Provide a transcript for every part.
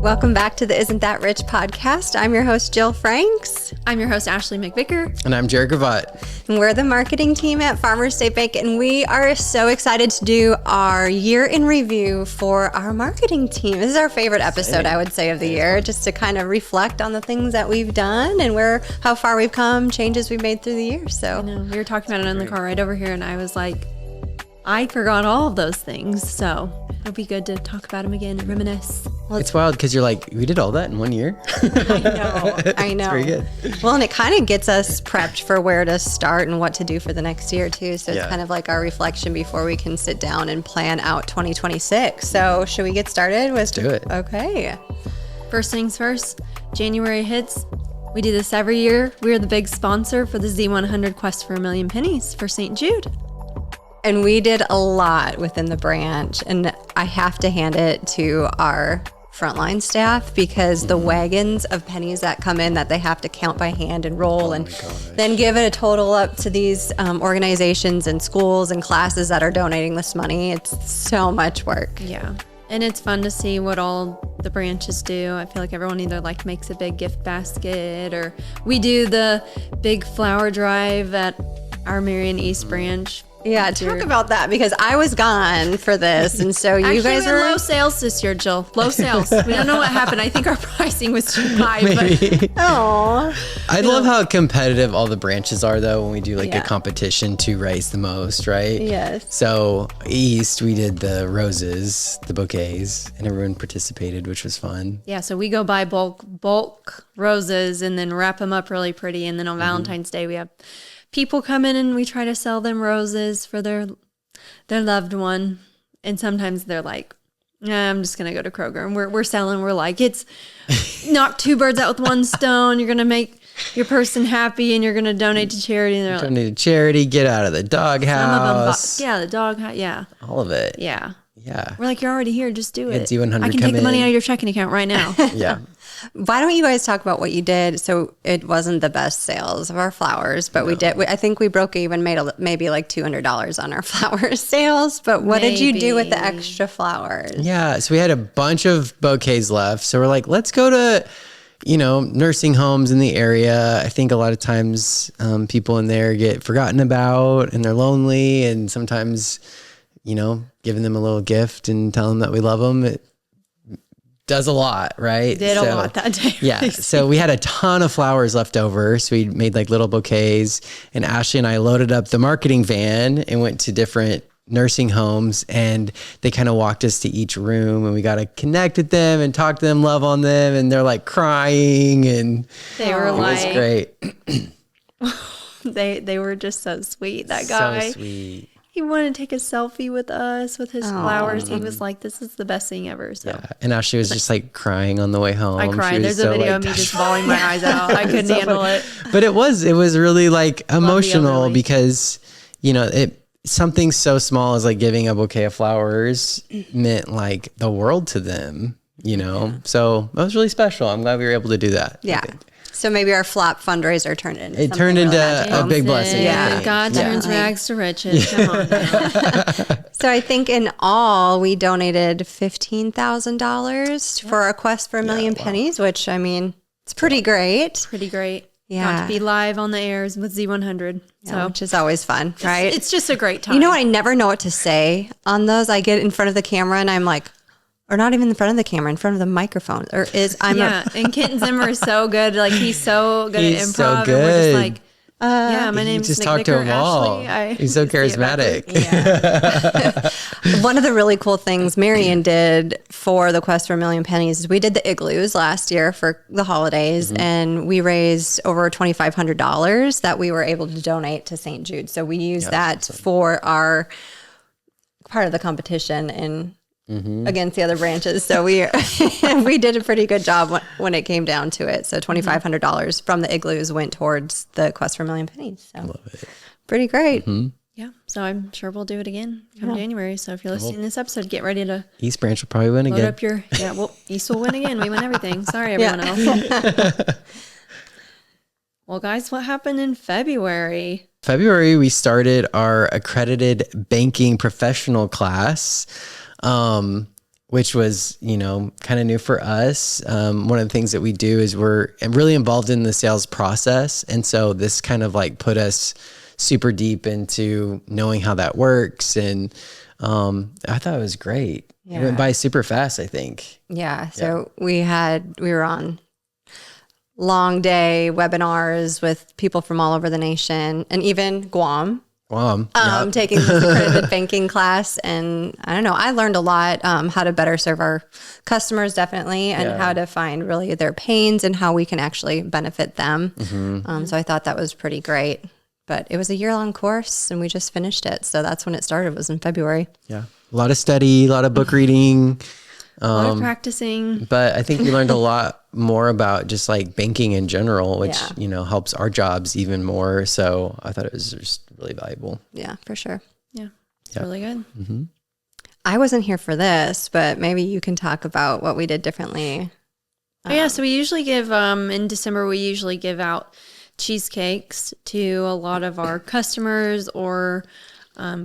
Welcome back to the Isn't That Rich podcast. I'm your host, Jill Franks. I'm your host, Ashley McVicker. And I'm Jared Gravatt. And we're the marketing team at Farmers State Bank, and we are so excited to do our year in review for our marketing team. This is our favorite episode, I would say, of the year, just to kind of reflect on the things that we've done and how far we've come, changes we've made through the year. So I know, we were talking about it in the car right over here, and I was like, I forgot all of those things. So it'll be good to talk about them again and reminisce. Well, it's wild because you're like, we did all that in 1 year. I know. Very good. Well, and it kind of gets us prepped for where to start and what to do for the next year too. So it's kind of like our reflection before we can sit down and plan out 2026. So should we get started? Let's do it. Okay. First things first, January hits. We do this every year. We are the big sponsor for the Z100 Quest for a Million Pennies for St. Jude. And we did a lot within the branch, and I have to hand it to our frontline staff because the wagons of pennies that come in that they have to count by hand and roll and then give it a total up to these organizations and schools and classes that are donating this money. It's so much work. Yeah. And it's fun to see what all the branches do. I feel like everyone either makes a big gift basket, or we do the big flower drive at our Marion East branch. Yeah, talk about that because I was gone for this, and so you Actually, guys we had were low sales this year, Jill. Low sales. We don't know what happened. I think our pricing was too high. But Oh, I love how competitive all the branches are, though, when we do a competition to raise the most, right? Yes. So East, we did the roses, the bouquets, and everyone participated, which was fun. yeah, so we go buy bulk roses and then wrap them up really pretty, and then on Valentine's Day we have people come in and we try to sell them roses for their loved one. And sometimes they're like, I'm just going to go to Kroger. And we're selling. We're like, it's knock two birds out with one stone. You're going to make your person happy and you're going to donate to charity. And they're like, Donate to charity, get out of the doghouse. the dog house. Yeah. All of it. Yeah. Yeah. We're like, you're already here. Just do it. Z100 I can take the money out of your checking account right now. Yeah. Why don't you guys talk about what you did? So it wasn't the best sales of our flowers, but we did. I think we broke even, made maybe like $200 on our flower sales. But what did you do with the extra flowers? Yeah. So we had a bunch of bouquets left. So we're like, let's go to, nursing homes in the area. I think a lot of times people in there get forgotten about and they're lonely. And sometimes, giving them a little gift and telling them that we love them, it does a lot, right? Did a lot that day. Yeah. So we had a ton of flowers left over. So we made little bouquets, and Ashley and I loaded up the marketing van and went to different nursing homes, and they kind of walked us to each room, and we got to connect with them and talk to them, love on them. And they're crying, and they were it was great. they were just so sweet. That guy. So sweet. He wanted to take a selfie with us with his flowers. He was like, this is the best thing ever. So yeah. And Ashley was just crying on the way home. I cried. There's a video of me just bawling my eyes out. I couldn't handle it. But it was really emotional because, something so small as giving a bouquet of flowers meant the world to them, So that was really special. I'm glad we were able to do that. Yeah. So maybe our flop fundraiser turned into a big blessing. Yeah. God turns rags to riches. Come on now. So I think in all, we donated $15,000 for our Quest for a Million Pennies, which, it's pretty great. Pretty great. Yeah. Got to be live on the airs with Z100. So, which is always fun, right? It's just a great time. You know what? I never know what to say on those. I get in front of the camera and I'm like, or not even in front of the camera, in front of the microphone. And Kenton Zimmer is so good. He's so good at improv. So good. And we're just my name's just Nick talk Vicker, to him all. He's so charismatic. One of the really cool things Marion did for the Quest for a Million Pennies is we did the igloos last year for the holidays, and we raised over $2,500 that we were able to donate to St. Jude. So we used that for our part of the competition and against the other branches. So we did a pretty good job when it came down to it. So $2,500 from the igloos went towards the Quest for a Million Pennies. So Love it. pretty great. Yeah. So I'm sure we'll do it again come January. So if you're listening to this episode, get ready to East Branch will probably win load again. up your East will win again. We win everything. Sorry, everyone else. Well, guys, what happened in February? February, we started our accredited banking professional class. which was, kind of new for us. One of the things that we do is we're really involved in the sales process. And so this kind of like put us super deep into knowing how that works. And I thought it was great. It went by super fast, I think. Yeah. So we were on long day webinars with people from all over the nation and even Guam. Taking this accredited banking class. And I don't know, I learned a lot, how to better serve our customers, definitely, and how to find really their pains and how we can actually benefit them. So I thought that was pretty great. But it was a year-long course, and we just finished it. So that's when it started, was in February. Yeah. A lot of study, a lot of book reading. A lot of practicing. But I think we learned a lot more about just like banking in general, which, helps our jobs even more. So I thought it was just really valuable. Yeah, for sure. Yeah, it's really good. Mm-hmm. I wasn't here for this, but maybe you can talk about what we did differently. So we usually give, in December, we usually give out cheesecakes to a lot of our customers or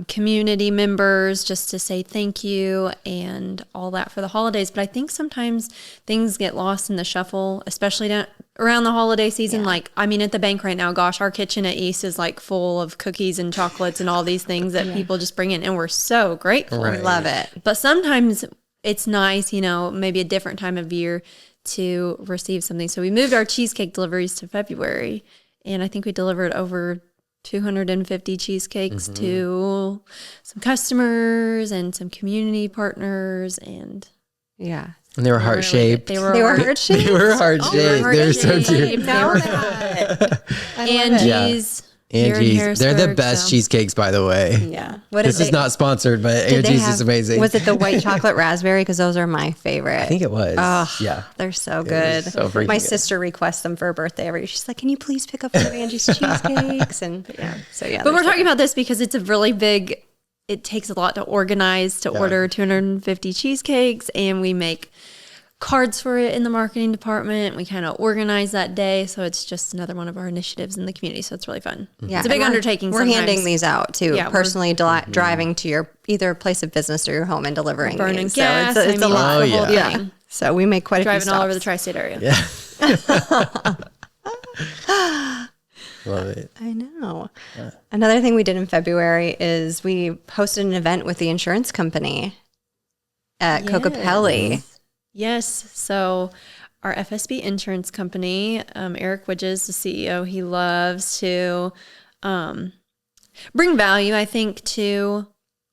community members just to say thank you and all that for the holidays. But I think sometimes things get lost in the shuffle, especially around the holiday season. Like, I mean, at the bank right now, gosh, our kitchen at East is like full of cookies and chocolates and all these things that people just bring in. And we're so grateful. Right. Love it. But sometimes it's nice, maybe a different time of year to receive something. So we moved our cheesecake deliveries to February. And I think we delivered over 250 cheesecakes to some customers and some community partners. And yeah. And they were heart-shaped. They were heart-shaped? They were heart-shaped. They were so cute. Angie's. Angie's. They're the best cheesecakes, by the way. Yeah. This is not sponsored, but Angie's is amazing. Was it the white chocolate raspberry? Because those are my favorite. I think it was. Oh, yeah. They're so good. So freaking my good. sister requests them for her birthday every year. She's like, can you please pick up one of Angie's cheesecakes? And But we're talking about this because it's a really big, it takes a lot to organize, to order 250 cheesecakes, and we make cards for it in the marketing department. We kind of organize that day. So it's just another one of our initiatives in the community. So it's really fun. Yeah. It's a big undertaking. We're handing these out too, personally driving to your either place of business or your home and delivering burning these. gas. So it's a lot. The whole thing. So we make quite a few driving all over the stops. tri-state area. Yeah. Love it. I know. Yeah. Another thing we did in February is we hosted an event with the insurance company at Kokopelli. Yes. So our FSB insurance company, Eric Widges, the CEO, he loves to bring value, I think, to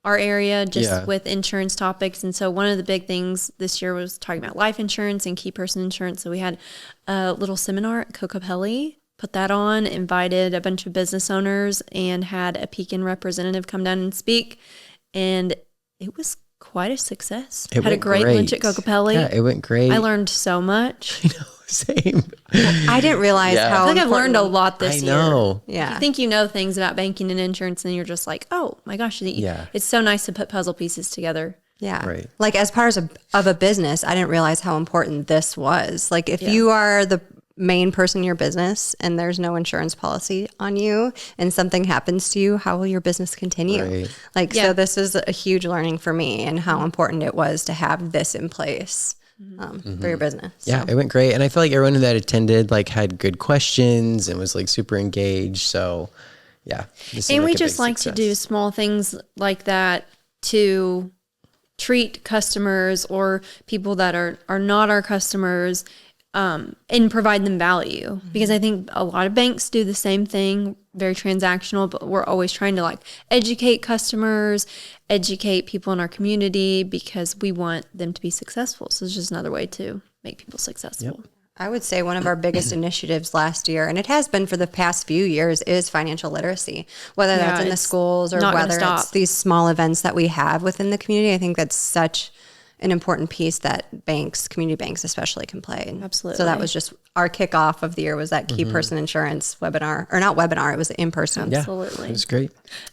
our area just with insurance topics. And so one of the big things this year was talking about life insurance and key person insurance. So we had a little seminar at Kokopelli, put that on, invited a bunch of business owners, and had a Pekin representative come down and speak. And it was quite a success. Had a great lunch at Kokopelli. Yeah, it went great. I learned so much. I know, same. I didn't realize how I think I've learned a lot this year. I know. Yeah. You think you know things about banking and insurance, and you're just like, oh my gosh. It's so nice to put puzzle pieces together. Yeah. Right. Like as part of a business, I didn't realize how important this was. Like if you are the main person in your business and there's no insurance policy on you and something happens to you, how will your business continue? Right. So this is a huge learning for me and how important it was to have this in place for your business. Yeah, it went great. And I feel like everyone that attended had good questions and was super engaged. So yeah. And we just like to do small things like that to treat customers or people that are not our customers and provide them value. Because I think a lot of banks do the same thing, very transactional, but we're always trying to educate customers, educate people in our community because we want them to be successful. So it's just another way to make people successful. Yep. I would say one of our biggest initiatives last year, and it has been for the past few years, is financial literacy, whether that's in the schools or whether it's these small events that we have within the community. I think that's such an important piece that community banks especially can play. Absolutely. So that was just our kickoff of the year was that key person insurance webinar, or not webinar, it was in person. Absolutely. It was great.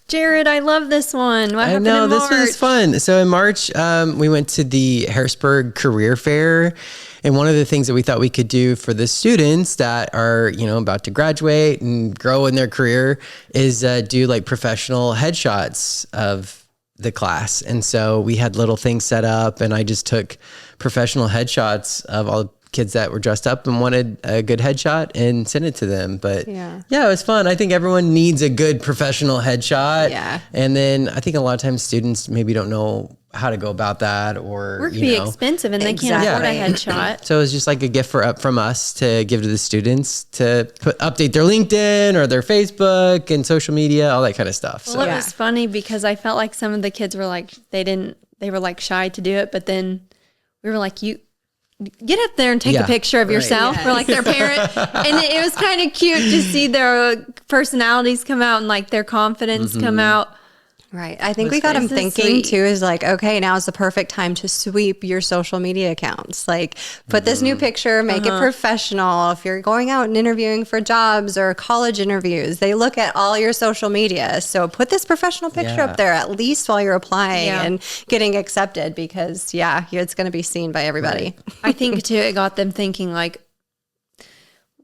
Jared, I love this one. What happened in March? This was fun. So in March, we went to the Harrisburg Career Fair. And one of the things that we thought we could do for the students that are, about to graduate and grow in their career is do professional headshots of the class. And so we had little things set up, and I just took professional headshots of all the kids that were dressed up and wanted a good headshot and sent it to them. But yeah, it was fun. I think everyone needs a good professional headshot. Yeah. And then I think a lot of times students maybe don't know how to go about that, or Work can be expensive and they can't afford a headshot. So it's just like a gift from us to give to the students to update their LinkedIn or their Facebook and social media, all that kind of stuff. Well, it was funny because I felt like some of the kids were like, they were like shy to do it, but then we were like, you get up there and take a picture of yourself. Yes. We're like their parent. And it was kind of cute to see their personalities come out and like their confidence come out. Right. I think we got them thinking too, is like, okay, now is the perfect time to sweep your social media accounts. Like put this new picture, make it professional. If you're going out and interviewing for jobs or college interviews, they look at all your social media. So put this professional picture up there, at least while you're applying and getting accepted, because it's going to be seen by everybody. Right. I think too, it got them thinking like,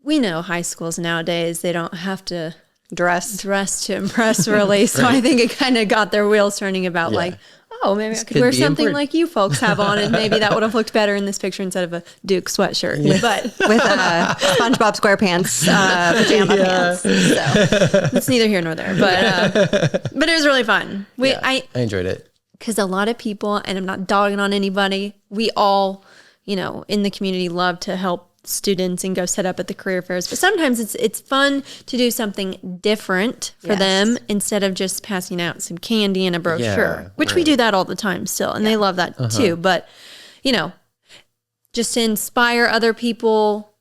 we know high schools nowadays, they don't have to dress to impress, really. So I think it kind of got their wheels turning about like, oh, maybe I could wear something like you folks have on, and maybe that would have looked better in this picture instead of a Duke sweatshirt. Yeah. But with SpongeBob SquarePants pajama pants. So it's neither here nor there. But it was really fun. I enjoyed it. Because a lot of people, and I'm not dogging on anybody, we all, in the community love to help students and go set up at the career fairs, but sometimes it's fun to do something different for them instead of just passing out some candy and a brochure, which we do that all the time still, and they love that too. But just to inspire other people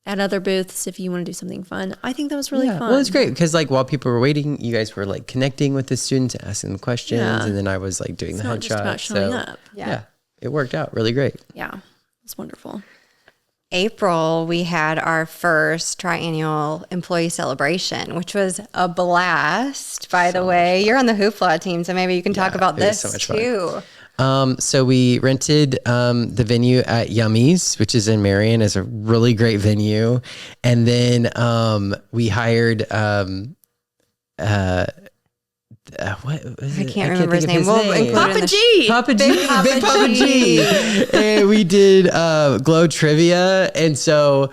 at other booths, if you want to do something fun, I think that was really fun. Well, it's great because like while people were waiting, you guys were like connecting with the students, asking them questions, and then I was like doing the headshot. Just about showing up. Yeah, it worked out really great. Yeah, it's wonderful. April, we had our first triennial employee celebration, which was a blast. By the way, you're on the Hoopla team, so maybe you can talk about this so much too. So we rented the venue at Yummy's, which is in Marion. It's a really great venue. And then we hired what was I can't remember his name. We'll include Papa G. Big Papa G. And we did Glow trivia, and so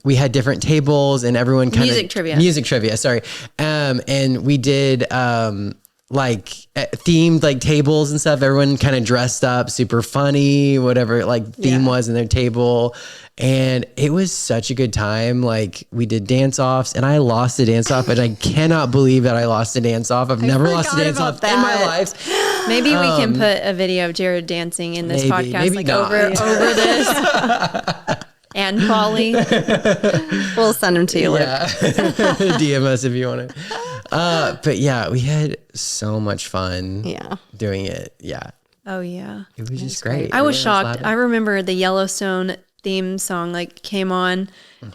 we had different tables, and everyone kind of music trivia. Sorry, and we did themed like tables and stuff. Everyone kind of dressed up, super funny, whatever theme was in their table. And it was such a good time. Like we did dance offs, and I lost a dance off, and I cannot believe that I lost a dance off. I've never lost a dance off in my life. Maybe we can put a video of Jared dancing in this podcast, like over this. And Polly. We'll send them to you. Yeah. DM us if you want to. But yeah, we had so much fun doing it. Yeah. Oh, yeah. It was just great. I was shocked. I remember the Yellowstone theme song came on.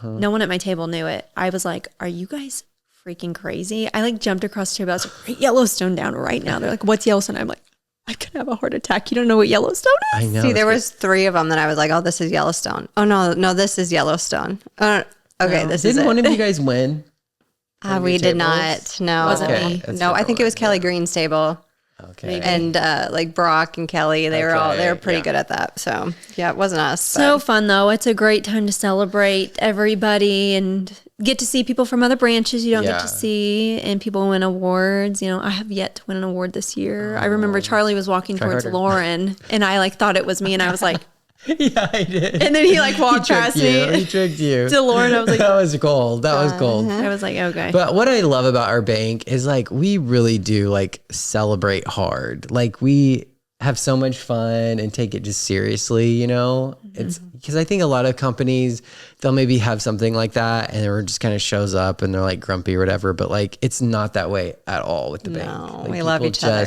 No one at my table knew it. I was like, are you guys freaking crazy? I jumped across the table. I was like, write Yellowstone down right now. They're like, what's Yellowstone? I'm like, I could have a heart attack. You don't know what Yellowstone is? I know. See, there was 3 of them that I was like, oh, this is Yellowstone. Oh, no, this is Yellowstone. Okay, this is it. Didn't one of you guys win? We did not. No. Wasn't me. No, I think it was Kelly Green's table. Okay. And Brock and Kelly, they were pretty good at that. So yeah, it wasn't us. So fun though. It's a great time to celebrate everybody and get to see people from other branches you don't get to see, and people win awards. I have yet to win an award this year. I remember Charlie was walking towards Lauren, and I thought it was me, and I was like, yeah, I did. And then he walked past me. He tricked you. To Lauren, I was like, that was gold. That was gold. I was like, okay. But what I love about our bank is we really do celebrate hard. We have so much fun and take it just seriously, It's because I think a lot of companies, they'll maybe have something like that and it just kind of shows up and they're grumpy or whatever. But it's not that way at all with the bank. We love each other.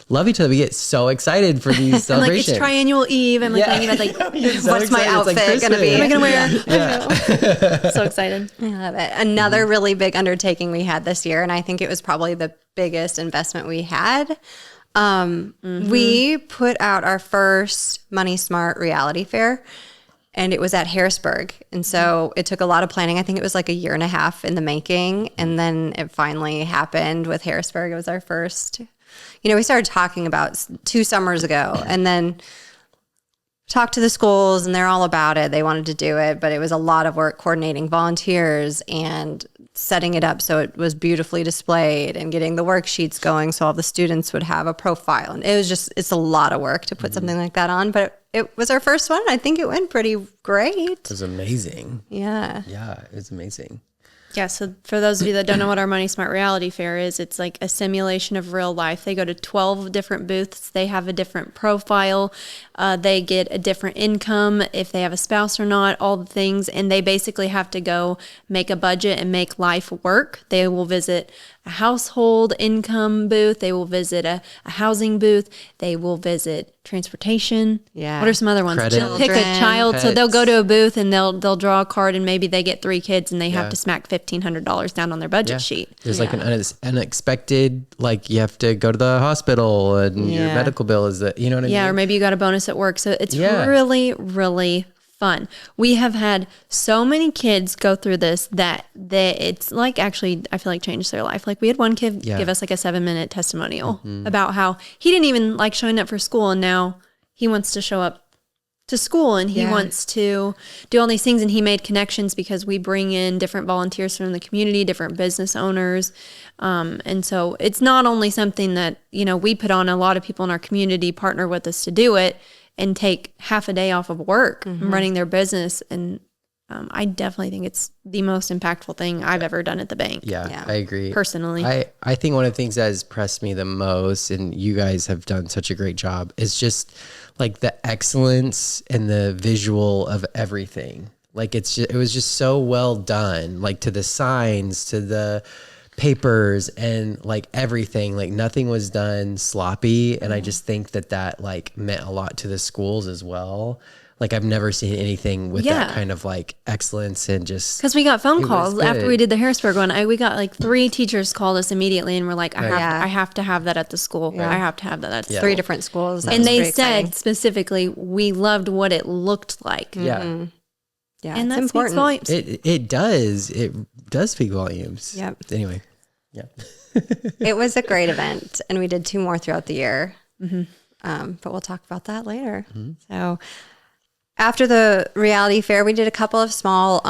Love each other. We get so excited for these celebrations. It's triannual eve. I'm thinking about what's my outfit going to be? What am I going to wear? Yeah. So excited. I love it. Another really big undertaking we had this year, and I think it was probably the biggest investment we had. We put out our first Money Smart reality fair, and it was at Harrisburg. And so it took a lot of planning. I think it was a year and a half in the making. And then it finally happened with Harrisburg. It was our first we started talking about 2 summers ago, and then talked to the schools, and they're all about it. They wanted to do it, but it was a lot of work coordinating volunteers and setting it up so it was beautifully displayed and getting the worksheets going so all the students would have a profile. And it's a lot of work to put something like that on, but it was our first one. I think it went pretty great. It was amazing. Yeah. Yeah, it was amazing. Yeah, so for those of you that don't know what our Money Smart Reality Fair is, it's like a simulation of real life. They go to 12 different booths. They have a different profile. They get a different income, if they have a spouse or not, all the things. And they basically have to go make a budget and make life work. They will visit a household income booth. They will visit a housing booth. They will visit transportation. Yeah. What are some other ones? Credit. They'll pick a Children, child. So they'll pets. go to a booth and they'll draw a card, and maybe they get 3 kids and they have Yeah. to smack $1,500 down on their budget sheet. There's like an unexpected, like you have to go to the hospital and your Yeah. medical bill is that, you know what I mean? Yeah, or maybe you got a bonus at work. So it's Yeah. really, really fun. We have had so many kids go through this that it's like actually, I feel like changed their life. Like we had one kid give us like a 7-minute testimonial about how he didn't even like showing up for school, and now he wants to show up to school, and he wants to do all these things, and he made connections because we bring in different volunteers from the community, different business owners. And so it's not only something that, we put on, a lot of people in our community partner with us to do it and take half a day off of work running their business. And I definitely think it's the most impactful thing I've ever done at the bank. Yeah, I agree. Personally. I think one of the things that has impressed me the most, and you guys have done such a great job, is just like the excellence and the visual of everything. Like it was just so well done, like to the signs, to the papers, and like everything. Like nothing was done sloppy, and I just think that like meant a lot to the schools as well. Like I've never seen anything with that kind of like excellence, and just because we got phone calls good. after we did the Harrisburg one. We got like 3 teachers called us immediately and were like, I have to have that at the school. I have to have that at the 3 different schools. That And was they pretty said exciting. specifically, we loved what it looked like. yeah. Yeah, And it's that speaks important. volumes. It does speak volumes. Yep. Anyway, yeah. It was a great event, and we did 2 more throughout the year. But we'll talk about that later. So after the reality fair, we did a couple of small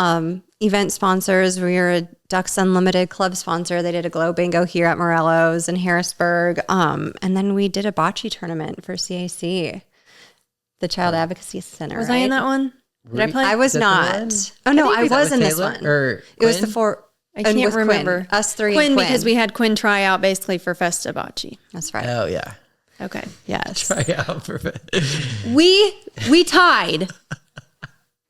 event sponsors. We were a Ducks Unlimited club sponsor. They did a Glow Bingo here at Morello's in Harrisburg. And then we did a bocce tournament for CAC, the Child Advocacy Center. Was I in that one? Did I play? I was Is that the not. one? Oh, no, I Was that was with in this Taylor one. or It was the Quinn? 4. I can't remember. Us 3 Quinn, and Quinn. because we had Quinn try out basically for Festa Bocce. That's right. Oh yeah. Okay. Yes. Try out for We tied.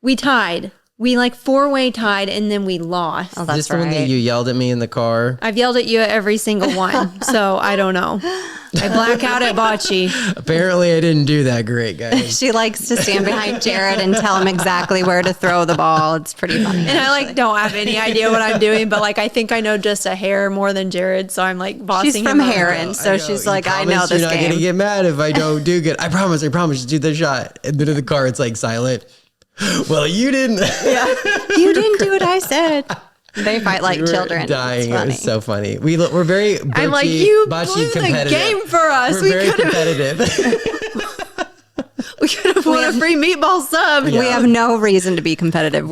We tied. We like 4-way tied, and then we lost. Oh, that's Just the one that right. you yelled at me in the car. I've yelled at you at every single one, so I don't know. I black out at bocce. Apparently, I didn't do that great, guys. She likes to stand behind Jared and tell him exactly where to throw the ball. It's pretty funny. And I like don't have any idea what I'm doing, but like I think I know just a hair more than Jared, so I'm like bossing She's him from around. Heron, so she's like, I know You're this not game. gonna get mad if I don't do good. I promise. You do the shot. And then in the car, it's like silent. Well, you didn't. You didn't do what I said. They fight like We were children. dying. It's It funny. was so funny. We're very bocce, I'm like, you bocce blew the competitive. game for us. We're We very could've- competitive. We could have won a free meatball sub. We have no reason to be competitive.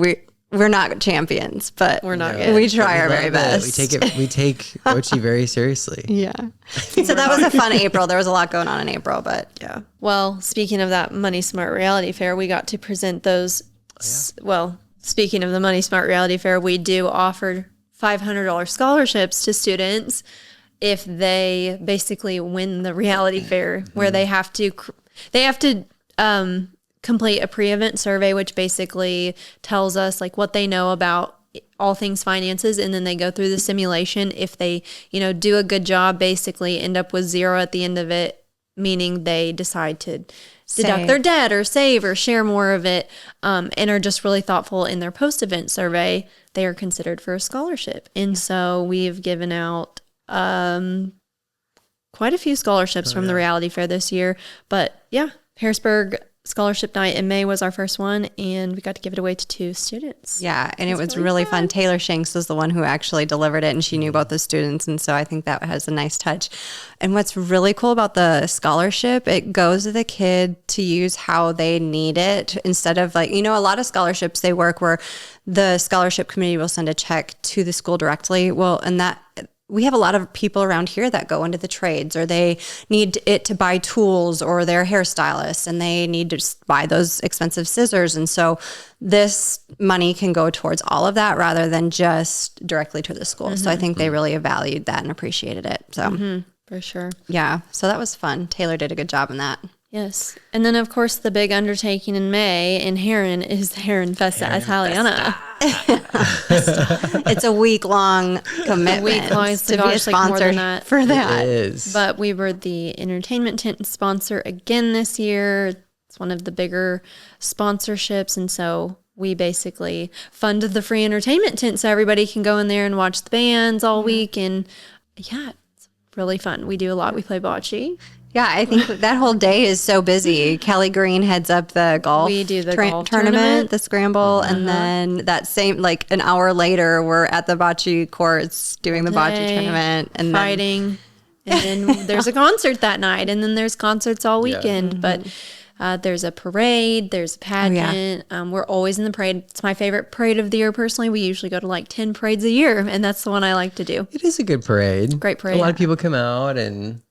We're not champions, but We're not we good. try our love very it. best. We take bocce very seriously. Yeah. So that was a fun April. There was a lot going on in April, but Yeah. Well, speaking of that Money Smart Reality Fair, we got to present those. Well, speaking of the Money Smart Reality Fair, we do offer $500 scholarships to students if they basically win the reality fair, where they have to complete a pre-event survey, which basically tells us like what they know about all things finances, and then they go through the simulation. If they, do a good job, basically end up with 0 at the end of it, meaning they decide to deduct Save. their debt or save or share more of it, and are just really thoughtful in their post-event survey, they are considered for a scholarship. And so we've given out quite a few scholarships from the reality fair this year. But yeah, Harrisburg scholarship night in May was our first one, and we got to give it away to 2 students. Yeah, and it was really fun. Taylor Shanks was the one who actually delivered it, and she knew both the students, and so I think that has a nice touch. And what's really cool about the scholarship, it goes to the kid to use how they need it instead of like, a lot of scholarships, they work where the scholarship committee will send a check to the school directly. Well, and that we have a lot of people around here that go into the trades, or they need it to buy tools, or they're hairstylists and they need to just buy those expensive scissors. And so this money can go towards all of that rather than just directly to the school. So I think they really valued that and appreciated it. So For sure. yeah, so that was fun. Taylor did a good job in that. Yes. And then, of course, the big undertaking in May in Heron is the Heron Festa Italiana. It's a week-long commitment to be a sponsor for that. It is. But we were the entertainment tent sponsor again this year. It's one of the bigger sponsorships. And so we basically funded the free entertainment tent so everybody can go in there and watch the bands all week. And yeah, it's really fun. We do a lot. We play bocce. Yeah, I think that whole day is so busy. Kelly Green heads up the golf We do the golf tournament, the scramble, and then that same, like an hour later, we're at the bocce courts doing the bocce tournament. And fighting. And then there's a concert that night, and then there's concerts all weekend. But there's a parade, there's a pageant. We're always in the parade. It's my favorite parade of the year personally. We usually go to like 10 parades a year, and that's the one I like to do. It is a good parade. Great parade. A lot of people come out and...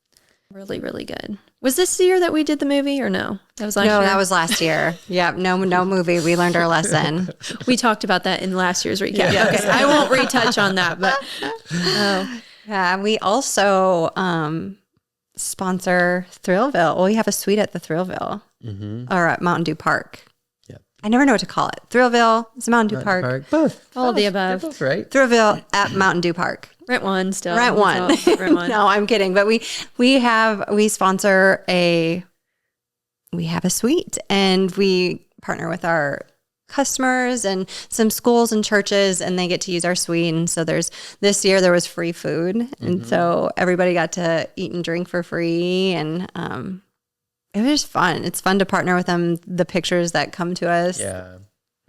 Really, really good. Was this the year that we did the movie or no? That was last year? No, that was last year. Yep, no movie. We learned our lesson. We talked about that in last year's recap. Yes. Okay, I won't retouch on that, but yeah, we also sponsor Thrillville. Well, we have a suite at the Thrillville or at Mountain Dew Park. Yep. I never know what to call it. Thrillville, it's a Mountain Dew Park. Both. all of the above. Both, right? Thrillville at Mountain Dew Park. Rent one still. Rent one. Rent one. No, I'm kidding. But we sponsor we have a suite, and we partner with our customers and some schools and churches, and they get to use our suite. And so this year there was free food, and so everybody got to eat and drink for free, and it was just fun. It's fun to partner with them. The pictures that come to us,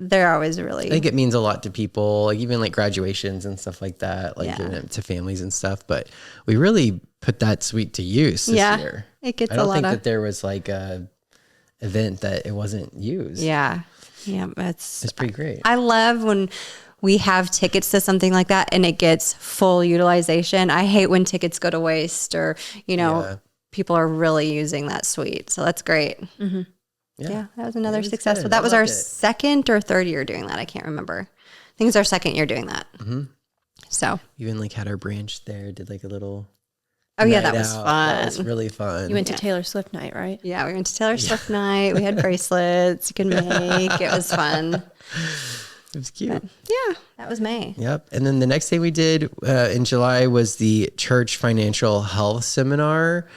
they're always really... I think it means a lot to people, like even like graduations and stuff like that, like giving it to families and stuff. But we really put that suite to use this year. It gets I don't think that there was like a event that it wasn't used. Yeah, It's pretty great. I love when we have tickets to something like that and it gets full utilization. I hate when tickets go to waste, or people are really using that suite. So that's great. Yeah, that was another success. good. So that was our loved it. second or third year doing that. I can't remember. I think it's our second year doing that. So Even like had our branch there, did like a little... that night was out. fun. That was really fun. You went to Taylor Swift night, right? Yeah, we went to Taylor Swift night. We had bracelets you could make. It was fun. It was cute. Yeah, that was May. Yep. And then the next thing we did in July was the church financial health seminar.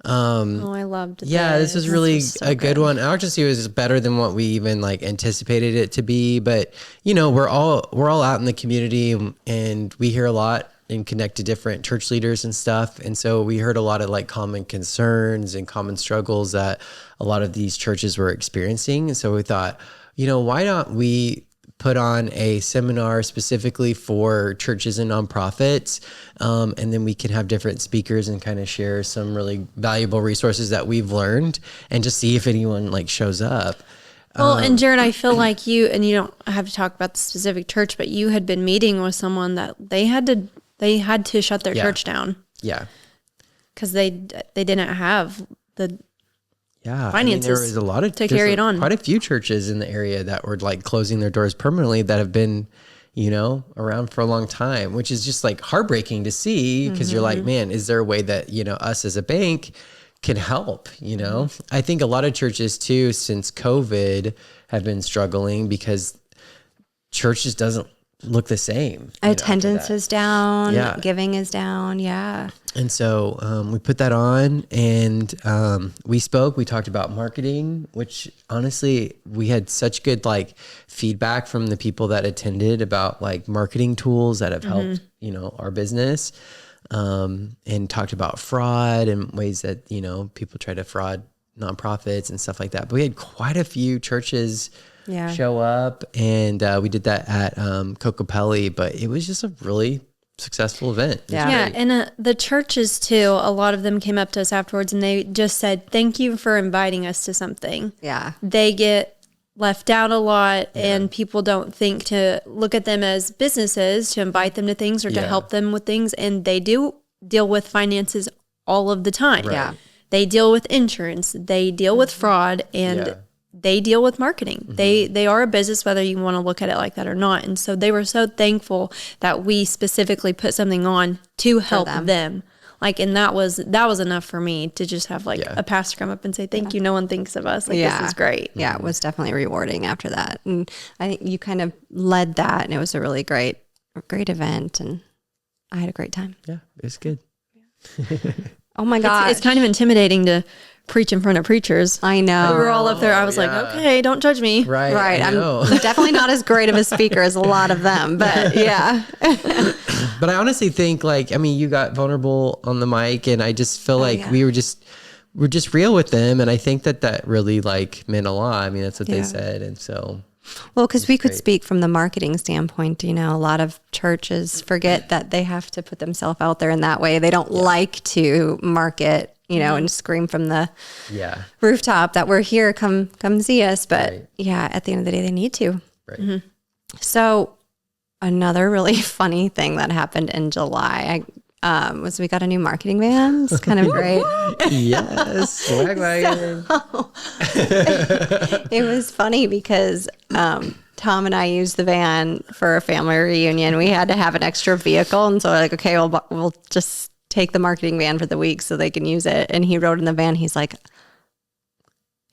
I loved it. Yeah, this was really so a good one. Actually, it was better than what we even like anticipated it to be. But we're all out in the community, and we hear a lot and connect to different church leaders and stuff. And so we heard a lot of like common concerns and common struggles that a lot of these churches were experiencing. And so we thought, why don't we put on a seminar specifically for churches and nonprofits, and then we can have different speakers and kind of share some really valuable resources that we've learned, and just see if anyone like shows up. Well, and Jared, I feel like you don't have to talk about the specific church, but you had been meeting with someone that they had to shut their church down. Yeah. Because they didn't have the finances there was a lot of to carry it on. Quite a few churches in the area that were like closing their doors permanently that have been, around for a long time, which is just like heartbreaking to see, because you're like, man, is there a way that, us as a bank can help? I think a lot of churches too, since COVID, have been struggling because church just doesn't look the same. Attendance is down. Yeah. Giving is down. Yeah. And so we put that on, and we talked about marketing, which honestly, we had such good like feedback from the people that attended about like marketing tools that have helped, our business, and talked about fraud and ways that, people try to fraud nonprofits and stuff like that. But we had quite a few churches Yeah. show up, and we did that at Cocopelli, but it was just a really successful event. It was Yeah, great. and the churches too, a lot of them came up to us afterwards and they just said, thank you for inviting us to something. Yeah. They get left out a lot and people don't think to look at them as businesses, to invite them to things or to Yeah. help them with things. And they do deal with finances all of the time. Right. Yeah. They deal with insurance, they deal with fraud, and Yeah. they deal with marketing. They are a business, whether you want to look at it like that or not. And so they were so thankful that we specifically put something on to help them. Like, and that was enough for me to just have like Yeah. a pastor come up and say, thank you. No one thinks of us. Like, this is great. Yeah, it was definitely rewarding after that. And I think you kind of led that, and it was a really great event, and I had a great time. Yeah, it was good. Oh my God. It's kind of intimidating to preach in front of preachers. I know. We were all up there. I was like, okay, don't judge me. Right. Right. I I'm know. definitely not as great of a speaker as a lot of them, but yeah. But I honestly think, like, I mean, you got vulnerable on the mic, and I just feel like we're just real with them, and I think that really like meant a lot. I mean, that's what they said, and so Well, because we could speak from the marketing standpoint. You know, a lot of churches forget that they have to put themselves out there in that way. They don't like to market, you know, and scream from the rooftop that we're here, come see us. But yeah, at the end of the day, they need to. Right. So another really funny thing that happened in July was we got a new marketing van. It's kind of great. Yes, swag wagon. It was funny because Tom and I used the van for a family reunion. We had to have an extra vehicle, and so we're like, okay, we'll just take the marketing van for the week so they can use it. And he rode in the van. He's like,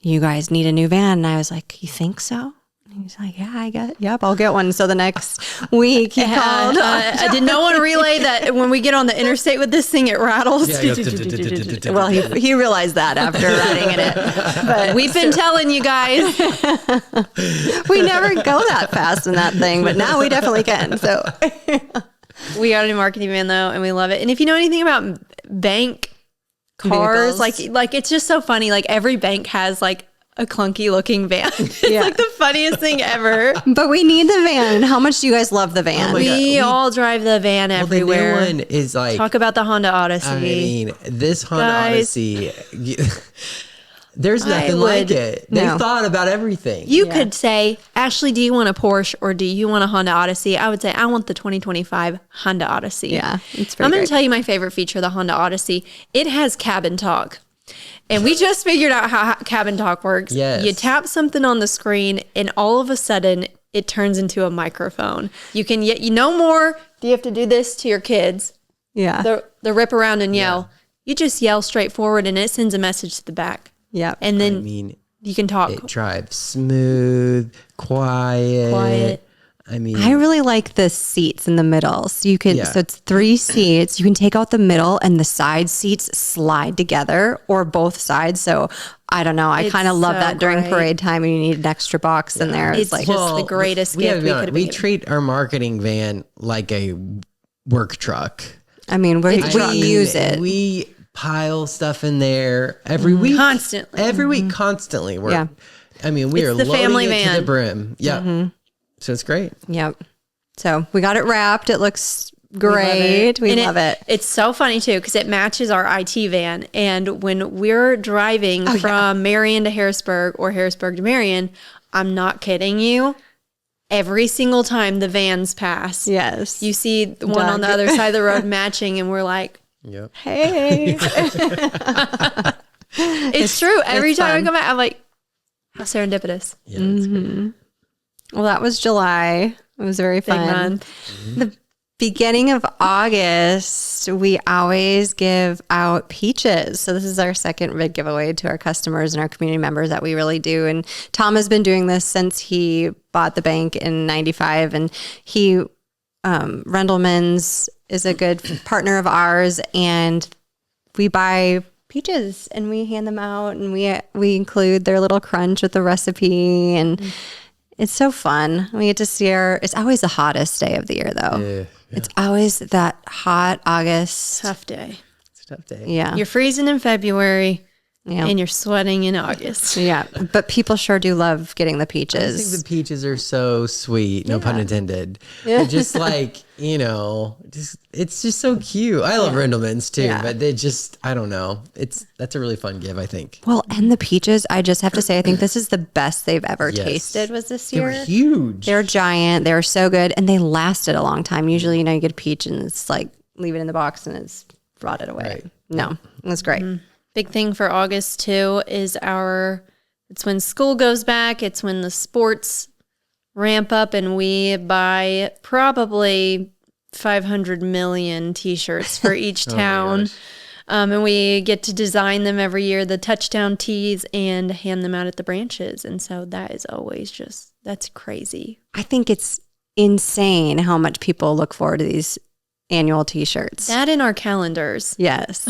"You guys need a new van," and I was like, "You think so?" And he's like, "Yeah, I'll get one." So the next week he called. I did not want to relay that when we get on the interstate with this thing, it rattles. Well, he realized that after riding in it. But We've been telling you guys. we never go that fast in that thing, but now we definitely can. So We got a new marketing van though, and we love it. And if you know anything about bank cars, Vehicles. like it's just so funny. Like every bank has like a clunky looking van. It's like the funniest thing ever. But we need the van. And how much do you guys love the van? Oh my God. We all drive the van everywhere. The new one is like, Talk about the Honda Odyssey. I mean, this Honda Guys. Odyssey, there's nothing like it. They No. thought about everything. You could say, Ashley, do you want a Porsche or do you want a Honda Odyssey? I would say, I want the 2025 Honda Odyssey. Yeah, it's I'm pretty going great. to tell you my favorite feature of the Honda Odyssey. It has cabin talk. And we just figured out how cabin talk works. Yes. You tap something on the screen and all of a sudden it turns into a microphone. You can no more do you have to do this to your kids. Yeah. The rip around and yell. You just yell straight forward and it sends a message to the back. Yeah. And then I mean, you can talk it drives smooth, quiet. I mean, I really like the seats in the middle. So you can, so it's 3 seats. You can take out the middle and the side seats slide together, or both sides. So I don't know. I It's kind of love so that during great. parade time and you need an extra box in there. It's like, just the greatest we gift gotta be we honest, could have we given. treat our marketing van like a work truck. I mean, we use it. We pile stuff in there every week. Constantly. Every week, constantly. Yeah. I mean, we It's are the loading family it to van. the brim. Yeah. So it's great. Yep. So we got it wrapped. It looks great. We And love it. It's so funny too because it matches our IT van. And when we're driving from Marion to Harrisburg or Harrisburg to Marion, I'm not kidding you. Every single time the vans pass, Yes. you see the one on the other side of the road matching, and we're like, Yep. Hey. it's true. Every time fun. I come back, I'm like, how serendipitous. Yeah. That's great. Well, that was July. It was very Big fun. month. The beginning of August, we always give out peaches. So this is our second big giveaway to our customers and our community members that we really do. And Tom has been doing this since he bought the bank in 95. And he, Rendleman's is a good partner of ours. And we buy peaches and we hand them out, and we include their little crunch with the recipe, and it's so fun. We get to see it's always the hottest day of the year though. Yeah. It's always that hot August. Tough day. It's a tough day. Yeah. You're freezing in February. Yeah. And you're sweating in August. Yeah. But people sure do love getting the I think peaches. the peaches are so sweet, no pun intended. Yeah. Just like, it's just so cute. I love Rindlemans too, Yeah. but they just, I don't know. That's a really fun give, I think. Well, and the peaches, I just have to say, I think this is the best they've ever Yes. tasted was this They were year. huge. They're giant. They're so good. And they lasted a long time. Usually, you get a peach and it's like, leave it in the box and it's rotted away. Right. No, it was great. Big thing for August too is it's when school goes back. It's when the sports ramp up and we buy probably 500 million t-shirts for each town. And we get to design them every year, the touchdown tees, and hand them out at the branches. And so that is always that's crazy. I think it's insane how much people look forward to these annual t-shirts. That in our calendars. Yes.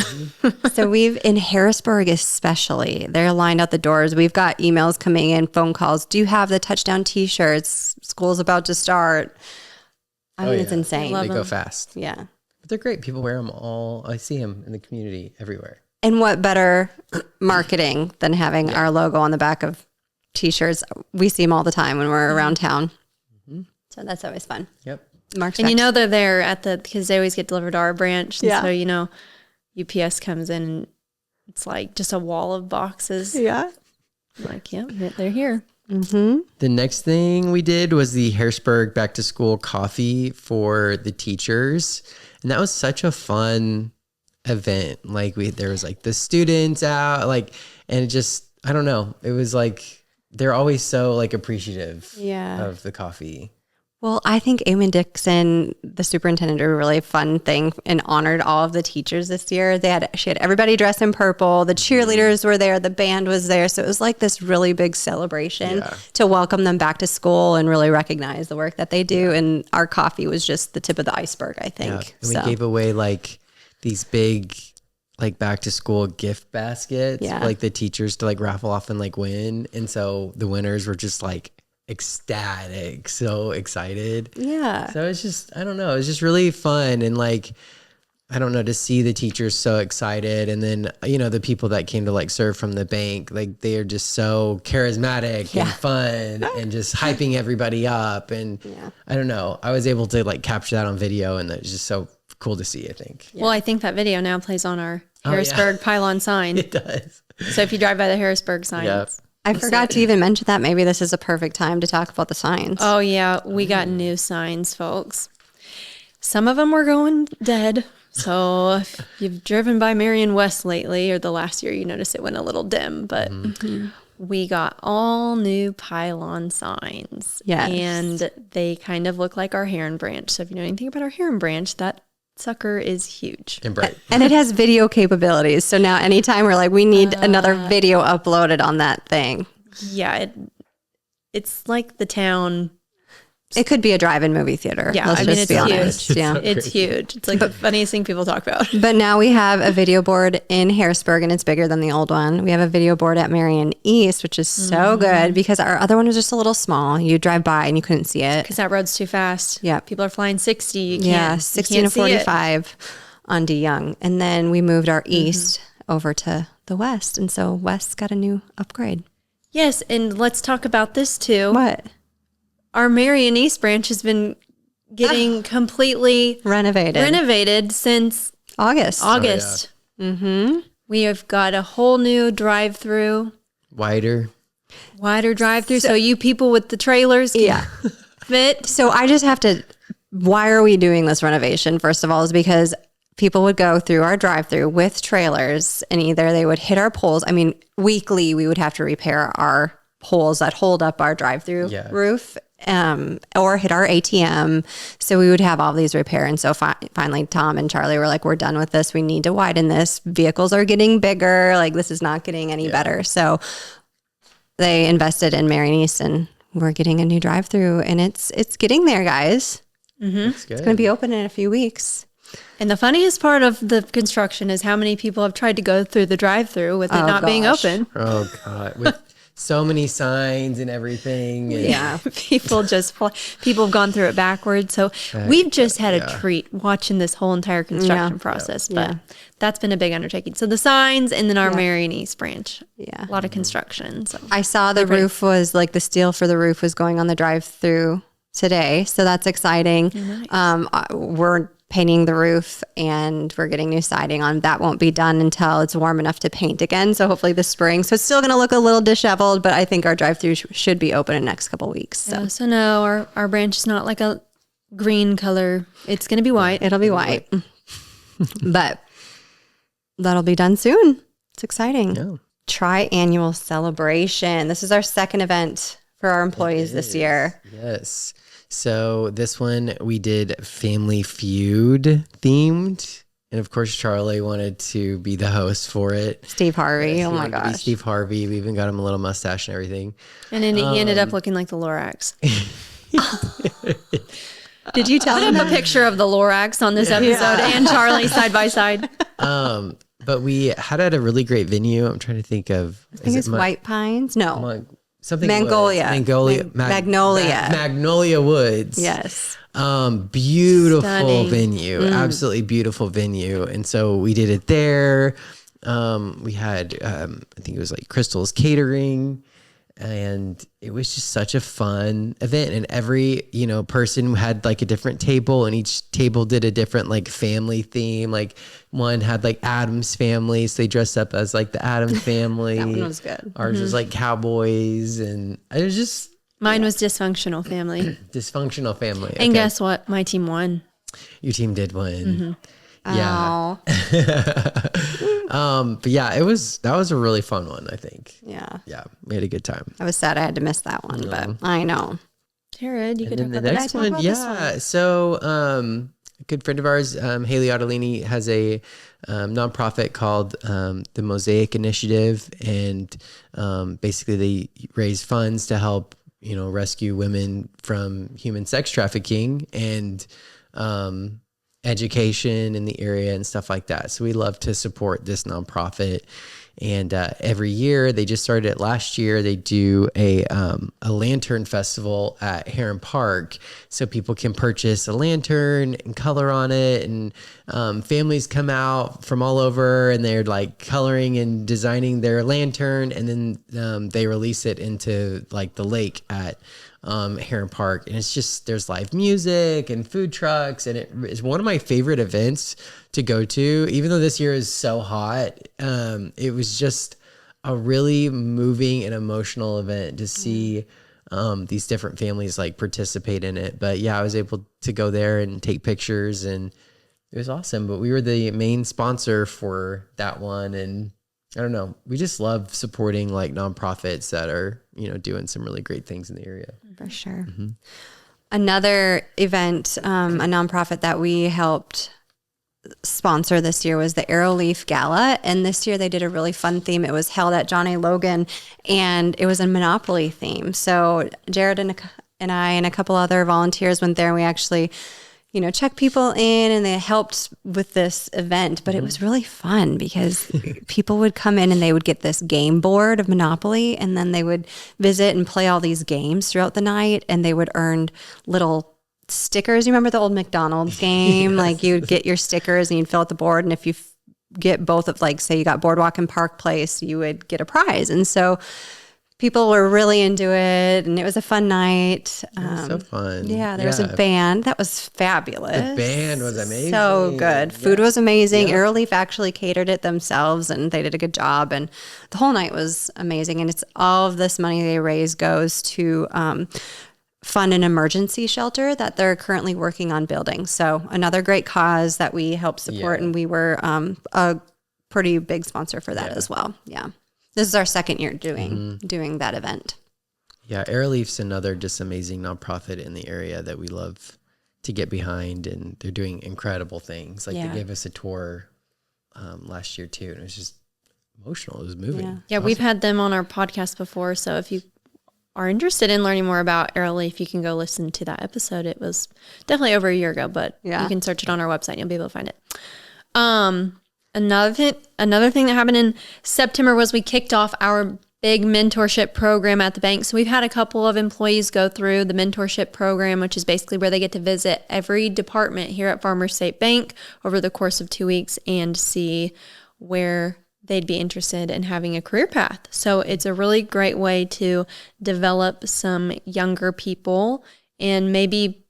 So in Harrisburg especially, they're lined out the doors. We've got emails coming in, phone calls. Do you have the touchdown t-shirts? School's about to start. I mean, it's insane. They go fast. Yeah. But they're great. People wear them all. I see them in the community everywhere. And what better marketing than having our logo on the back of t-shirts? We see them all the time when we're around town. So that's always fun. Yep. Mark's And they're there because they always get delivered to our branch. And Yeah. so, UPS comes in and it's like just a wall of boxes. Yeah. Like, yeah, they're here. Mm-hmm. The next thing we did was the Harrisburg back to school coffee for the teachers. And that was such a fun event. Like there was like the students out, and it just, I don't know. It was like, they're always so like appreciative of the coffee. Well, I think Eamon Dixon, the superintendent, did a really fun thing and honored all of the teachers this year. She had everybody dressed in purple. The cheerleaders were there. The band was there. So it was like this really big celebration to welcome them back to school and really recognize the work that they do. And our coffee was just the tip of the iceberg, I think. And we gave away like these big like back to school gift baskets for like the teachers to like raffle off and like win. And so the winners were just like ecstatic, so excited. Yeah. So it's just, I don't know, it's just really fun. And like, I don't know, to see the teachers so excited. And then, the people that came to like serve from the bank, like they are just so charismatic and fun and just hyping everybody up. And I don't know, I was able to like capture that on video and that was just so cool to see, I think. Yeah. Well, I think that video now plays on our Harrisburg pylon sign. It does. So if you drive by the Harrisburg sign, I forgot to even mention that. Maybe this is a perfect time to talk about the signs. Oh, yeah. We got new signs, folks. Some of them were going dead. So if you've driven by Marion West lately or the last year, you notice it went a little dim. But we got all new pylon signs. Yes. And they kind of look like our heron branch. So if you know anything about our heron branch, that sucker is huge and bright. And it has video capabilities. So now anytime we're like, we need another video uploaded on that thing. Yeah, it's like the town. It could be a drive-in movie theater. Yeah, let's just it's be huge. honest. Yeah. It's huge. It's like the funniest thing people talk about. But now we have a video board in Harrisburg, and it's bigger than the old one. We have a video board at Marion East, which is so good because our other one was just a little small. You drive by and you couldn't see it. Because that road's too fast. Yeah. People are flying 60. You Yeah, can't, 60 you to can't see it. 45 on D Young. And then we moved our east over to the west. And so West's got a new upgrade. Yes, and let's talk about this too. What? Our Marion East branch has been getting completely Renovated since August. August. We have got a whole new drive-through, Wider drive-through, so you people with the trailers can fit. So I just have to, why are we doing this renovation? First of all, is because people would go through our drive-through with trailers and either they would hit our poles. I mean, weekly we would have to repair our poles that hold up our drive-through roof. Or hit our ATM. So we would have all these repair. And so finally, Tom and Charlie were like, we're done with this. We need to widen this. Vehicles are getting bigger. Like, this is not getting any better. So they invested in Marion East and we're getting a new drive-through and it's getting there, guys. It's going to be open in a few weeks. And the funniest part of the construction is how many people have tried to go through the drive-through with it not being open. Oh God. With so many signs and everything. And Yeah, people have gone through it backwards. So we've just had a treat watching this whole entire construction process, but that's been a big undertaking. So the signs and then our Marion East branch. Yeah. A lot of construction. So I saw the roof was like the steel for the roof was going on the drive-through today. So that's exciting. Nice. We're painting the roof and we're getting new siding on. That won't be done until it's warm enough to paint again. So hopefully this spring. So it's still going to look a little disheveled, but I think our drive-through should be open in the next couple weeks. So So no, our branch is not like a green color. It's going to be white. it'll be white. But that'll be done soon. It's exciting. Yeah. Tri-annual celebration. This is our second event for our employees this year. Yes. So this one we did Family Feud themed. And of course, Charlie wanted to be the host for it. Steve Harvey. He Oh my wanted to be gosh. Steve Harvey. We even got him a little mustache and everything. And then he ended up looking like the Lorax. Did you tell him I have a picture of the Lorax on this episode and Charlie side by side. But we had at a really great venue. I'm trying to think of. I think it's White Pines. No. Something Magnolia. Woods. Magnolia. Magnolia Woods. Yes. Beautiful Stunning. venue. Absolutely beautiful venue. And so we did it there. We had I think it was like Crystal's Catering. And it was just such a fun event. And every, person had like a different table, and each table did a different like family theme. Like one had like Addams family. So they dressed up as like the Addams family. That one was good. Ours was like cowboys. And it was just Mine was dysfunctional family. dysfunctional family. And Okay. guess what? My team won. Your team did win. Yeah. Oh. But yeah, that was a really fun one, I think. Yeah. Yeah. We had a good time. I was sad I had to miss that one, but I know. Jared, you could And talk then the about next that. one, about this yeah. So, a good friend of ours, Haley Ottolini, has a nonprofit called the Mosaic Initiative, and basically they raise funds to help rescue women from human sex trafficking and education in the area and stuff like that. So we love to support this nonprofit. And every year, they just started it last year, they do a lantern festival at Heron Park. So people can purchase a lantern and color on it. And families come out from all over and they're like coloring and designing their lantern. And then they release it into like the lake at Heron Park. And it's just, there's live music and food trucks. And it is one of my favorite events to go to, even though this year is so hot. It was just a really moving and emotional event to see these different families like participate in it. But yeah, I was able to go there and take pictures, and it was awesome. But we were the main sponsor for that one. And I don't know, we just love supporting like nonprofits that are, doing some really great things in the area. For sure. Another event, a nonprofit that we helped sponsor this year was the Arrow Leaf Gala. And this year they did a really fun theme. It was held at John A. Logan, and it was a Monopoly theme. So Jared and I and a couple other volunteers went there, and we actually, checked people in, and they helped with this event. But it was really fun because people would come in and they would get this game board of Monopoly, and then they would visit and play all these games throughout the night, and they would earn little stickers. You remember the old McDonald's game? Like you'd get your stickers and you'd fill out the board. And if you get both of, like, say you got Boardwalk and Park Place, you would get a prize. And so people were really into it, and it was a fun night. It was so fun. Yeah, there was a band that was fabulous. The band was amazing. So good. Food was amazing. Arrowleaf actually catered it themselves, and they did a good job. And the whole night was amazing. And it's all of this money they raise goes to fund an emergency shelter that they're currently working on building. So another great cause that we help support, and we were a pretty big sponsor for that as well. Yeah. This is our second year doing that event. Yeah, Arrowleaf's another just amazing nonprofit in the area that we love to get behind, and they're doing incredible things. Like they gave us a tour last year too, and it was just emotional. It was moving. Yeah, we've had them on our podcast before, so if you are interested in learning more about Arrowleaf, you can go listen to that episode. It was definitely over a year ago, but you can search it on our website and you'll be able to find it. Another thing that happened in September was we kicked off our big mentorship program at the bank. So we've had a couple of employees go through the mentorship program, which is basically where they get to visit every department here at Farmers State Bank over the course of 2 weeks and see where they'd be interested in having a career path. So it's a really great way to develop some younger people and maybe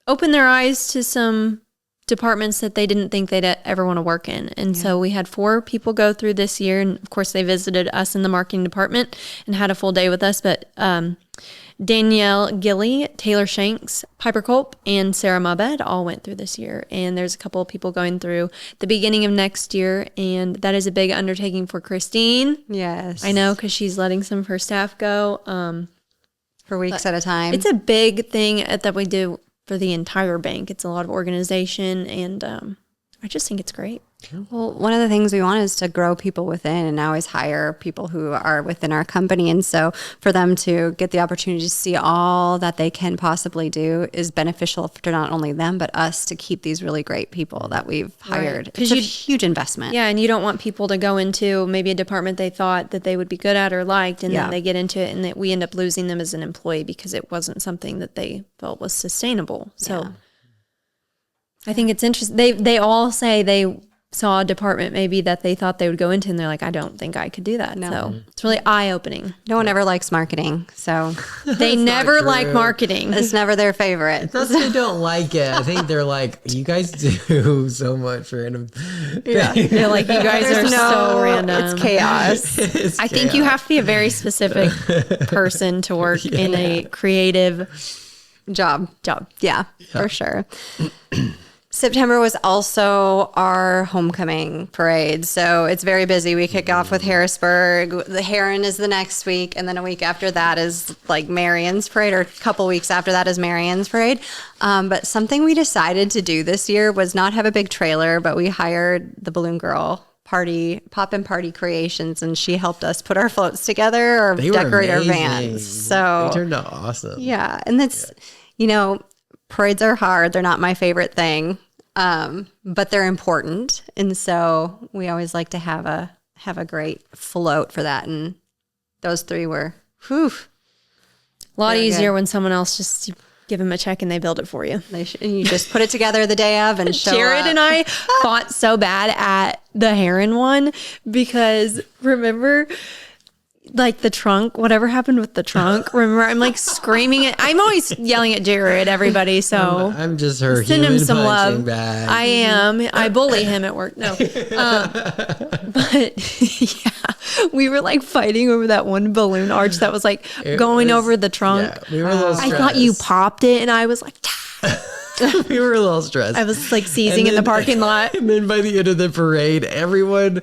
open their eyes to some departments that they didn't think they'd ever want to work in. And so we had 4 people go through this year. And of course, they visited us in the marketing department and had a full day with us. But Danielle Gilly, Taylor Shanks, Piper Culp, and Sarah Mabed all went through this year. And there's a couple of people going through the beginning of next year. And that is a big undertaking for Christine. Yes. I know, because she's letting some of her staff go. For weeks at a time. It's a big thing that we do for the entire bank. It's a lot of organization, and I just think it's great. Well, one of the things we want is to grow people within and always hire people who are within our company. And so for them to get the opportunity to see all that they can possibly do is beneficial to not only them, but us to keep these really great people that we've hired. Right. It's a huge investment. Yeah, and you don't want people to go into maybe a department they thought that they would be good at or liked, and then they get into it and that we end up losing them as an employee because it wasn't something that they felt was sustainable. So I think it's interesting. They all say they saw a department maybe that they thought they would go into, and they're like, I don't think I could do that. No. So it's really eye-opening. No one ever likes marketing, so They never like marketing. it's never their favorite. It's not that they don't like it. I think they're like, you guys do so much random. Yeah. They're like, you guys are so random. It's chaos. I think you have to be a very specific person to work in a creative job. job. Yeah, for sure. September was also our homecoming parade. So it's very busy. We kick off with Harrisburg. The Heron is the next week. And then a week after that is like Marion's parade, or a couple weeks after that is Marion's parade. But something we decided to do this year was not have a big trailer, but we hired the Balloon Girl Pop and Party Creations, and she helped us put our floats together or decorate our vans. So they turned out awesome. Yeah. And that's, parades are hard. They're not my favorite thing, but they're important. And so we always like to have a great float for that. And those 3 were, a lot Very easier good. when someone else just give them a check and they build it for you. and you just put it together the day of and show Jared up. and I fought so bad at the Heron one because remember, like the trunk, whatever happened with the trunk? Remember, I'm like screaming it. I'm always yelling at Jared, everybody. So I'm just her send him human some punching love. bag. I am. I bully him at work. No, but yeah, we were like fighting over that one balloon arch that was like going over the trunk. Yeah, we were a little I thought you stressed. popped it, and I was like. We were a little stressed. I was like seizing in the parking lot. And then by the end of the parade, everyone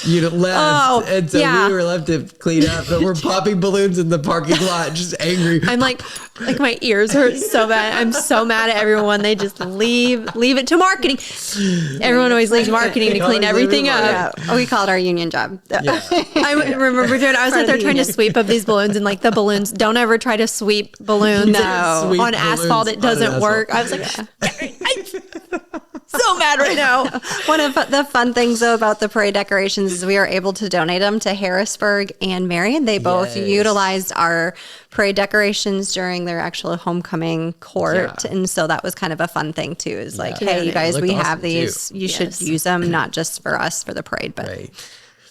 left. Oh, and so yeah. we were left to clean up, but we're popping balloons in the parking lot, just angry. I'm like my ears hurt so bad. I'm so mad at everyone. They just leave it to marketing. Everyone always leaves marketing to clean everything up. Yeah. We call it our union job. Yeah. I remember, Jared, I was out there trying to sweep up these balloons, and like the balloons, don't ever try to sweep balloons No. Sweep on balloons asphalt. It on doesn't asphalt. work. I was like, I'm so mad right now. One of the fun things, though, about the parade decorations is we were able to donate them to Harrisburg and Marion. They both Yes. utilized our parade decorations during their actual homecoming court. Yeah. And so that was kind of a fun thing, too, is like, Yeah. hey, you guys, They we look have awesome, these. too. You should use them, not just for us for the parade. But Right.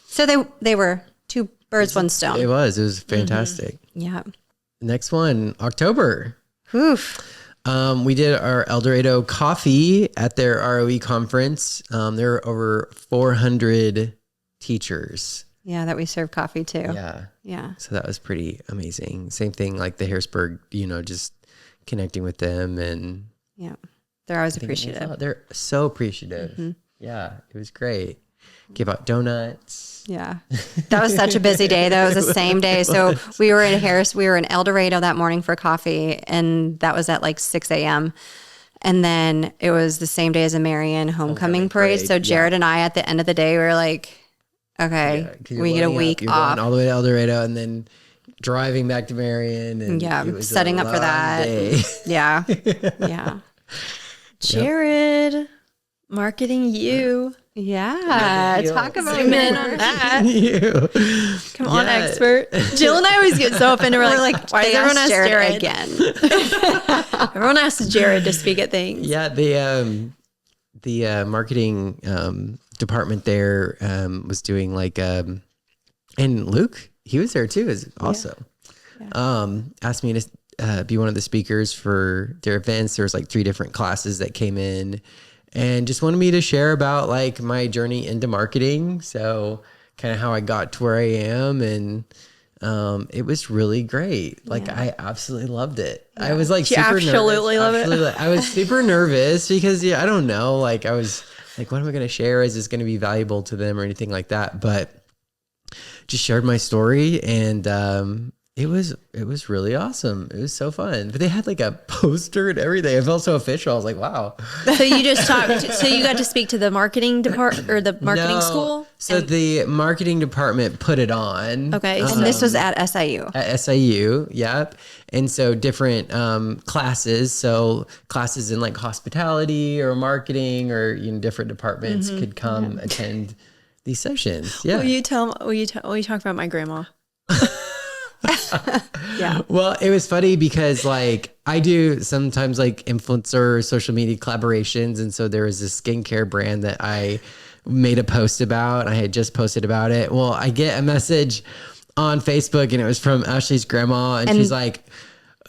so they were 2 birds, 1 stone. It was fantastic. Yeah. Next one, October. Oof. We did our El Dorado coffee at their ROE conference. There were over 400 teachers. Yeah, that we serve coffee too. Yeah. Yeah. So that was pretty amazing. Same thing like the Harrisburg, just connecting with them, and Yeah. They're always I think it means a appreciative. lot. They're so appreciative. Yeah, it was great. Give out donuts. Yeah. That was such a busy day. That was the same day. So we were in El Dorado that morning for coffee, and that was at like 6 a.m. And then it was the same day as a Marion homecoming parade. So Jared and I, at the end of the day, we were like, okay, 'Cause you're we get a loading up, week you're off. going all the way to El Dorado, and then driving back to Marion. And Yeah, it was setting a up for long that. day. Yeah. Yeah. Jared, marketing you. Yeah. Talk about Zoom in on that. You. Come on, expert. Jill and I always get so offended. We're like, why does everyone ask Jared again? Everyone asks Jared to speak at things. Yeah, the marketing department there was doing like and Luke, he was there too. Is awesome. Yeah. Asked me to be one of the speakers for their events. There was like 3 different classes that came in, and just wanted me to share about like my journey into marketing. So kind of how I got to where I am, and it was really great. Like I absolutely loved it. Yeah. I was like super nervous. I was super nervous because I don't know. Like I was like, what am I going to share? Is this going to be valuable to them or anything like that? But just shared my story, and it was really awesome. It was so fun. But they had like a poster and everything. It felt so official. I was like, wow. So you just so you got to speak to the marketing department or the marketing school? So the marketing department put it on. Okay. And this was at SIU. At SIU, yep. And so different classes. So classes in like hospitality or marketing or different departments could come attend these sessions. Yeah. Will you talk about my grandma? Yeah. Well, it was funny because like I do sometimes like influencer social media collaborations. And so there was this skincare brand that I made a post about. I had just posted about it. Well, I get a message on Facebook and it was from Ashley's grandma. And she's like,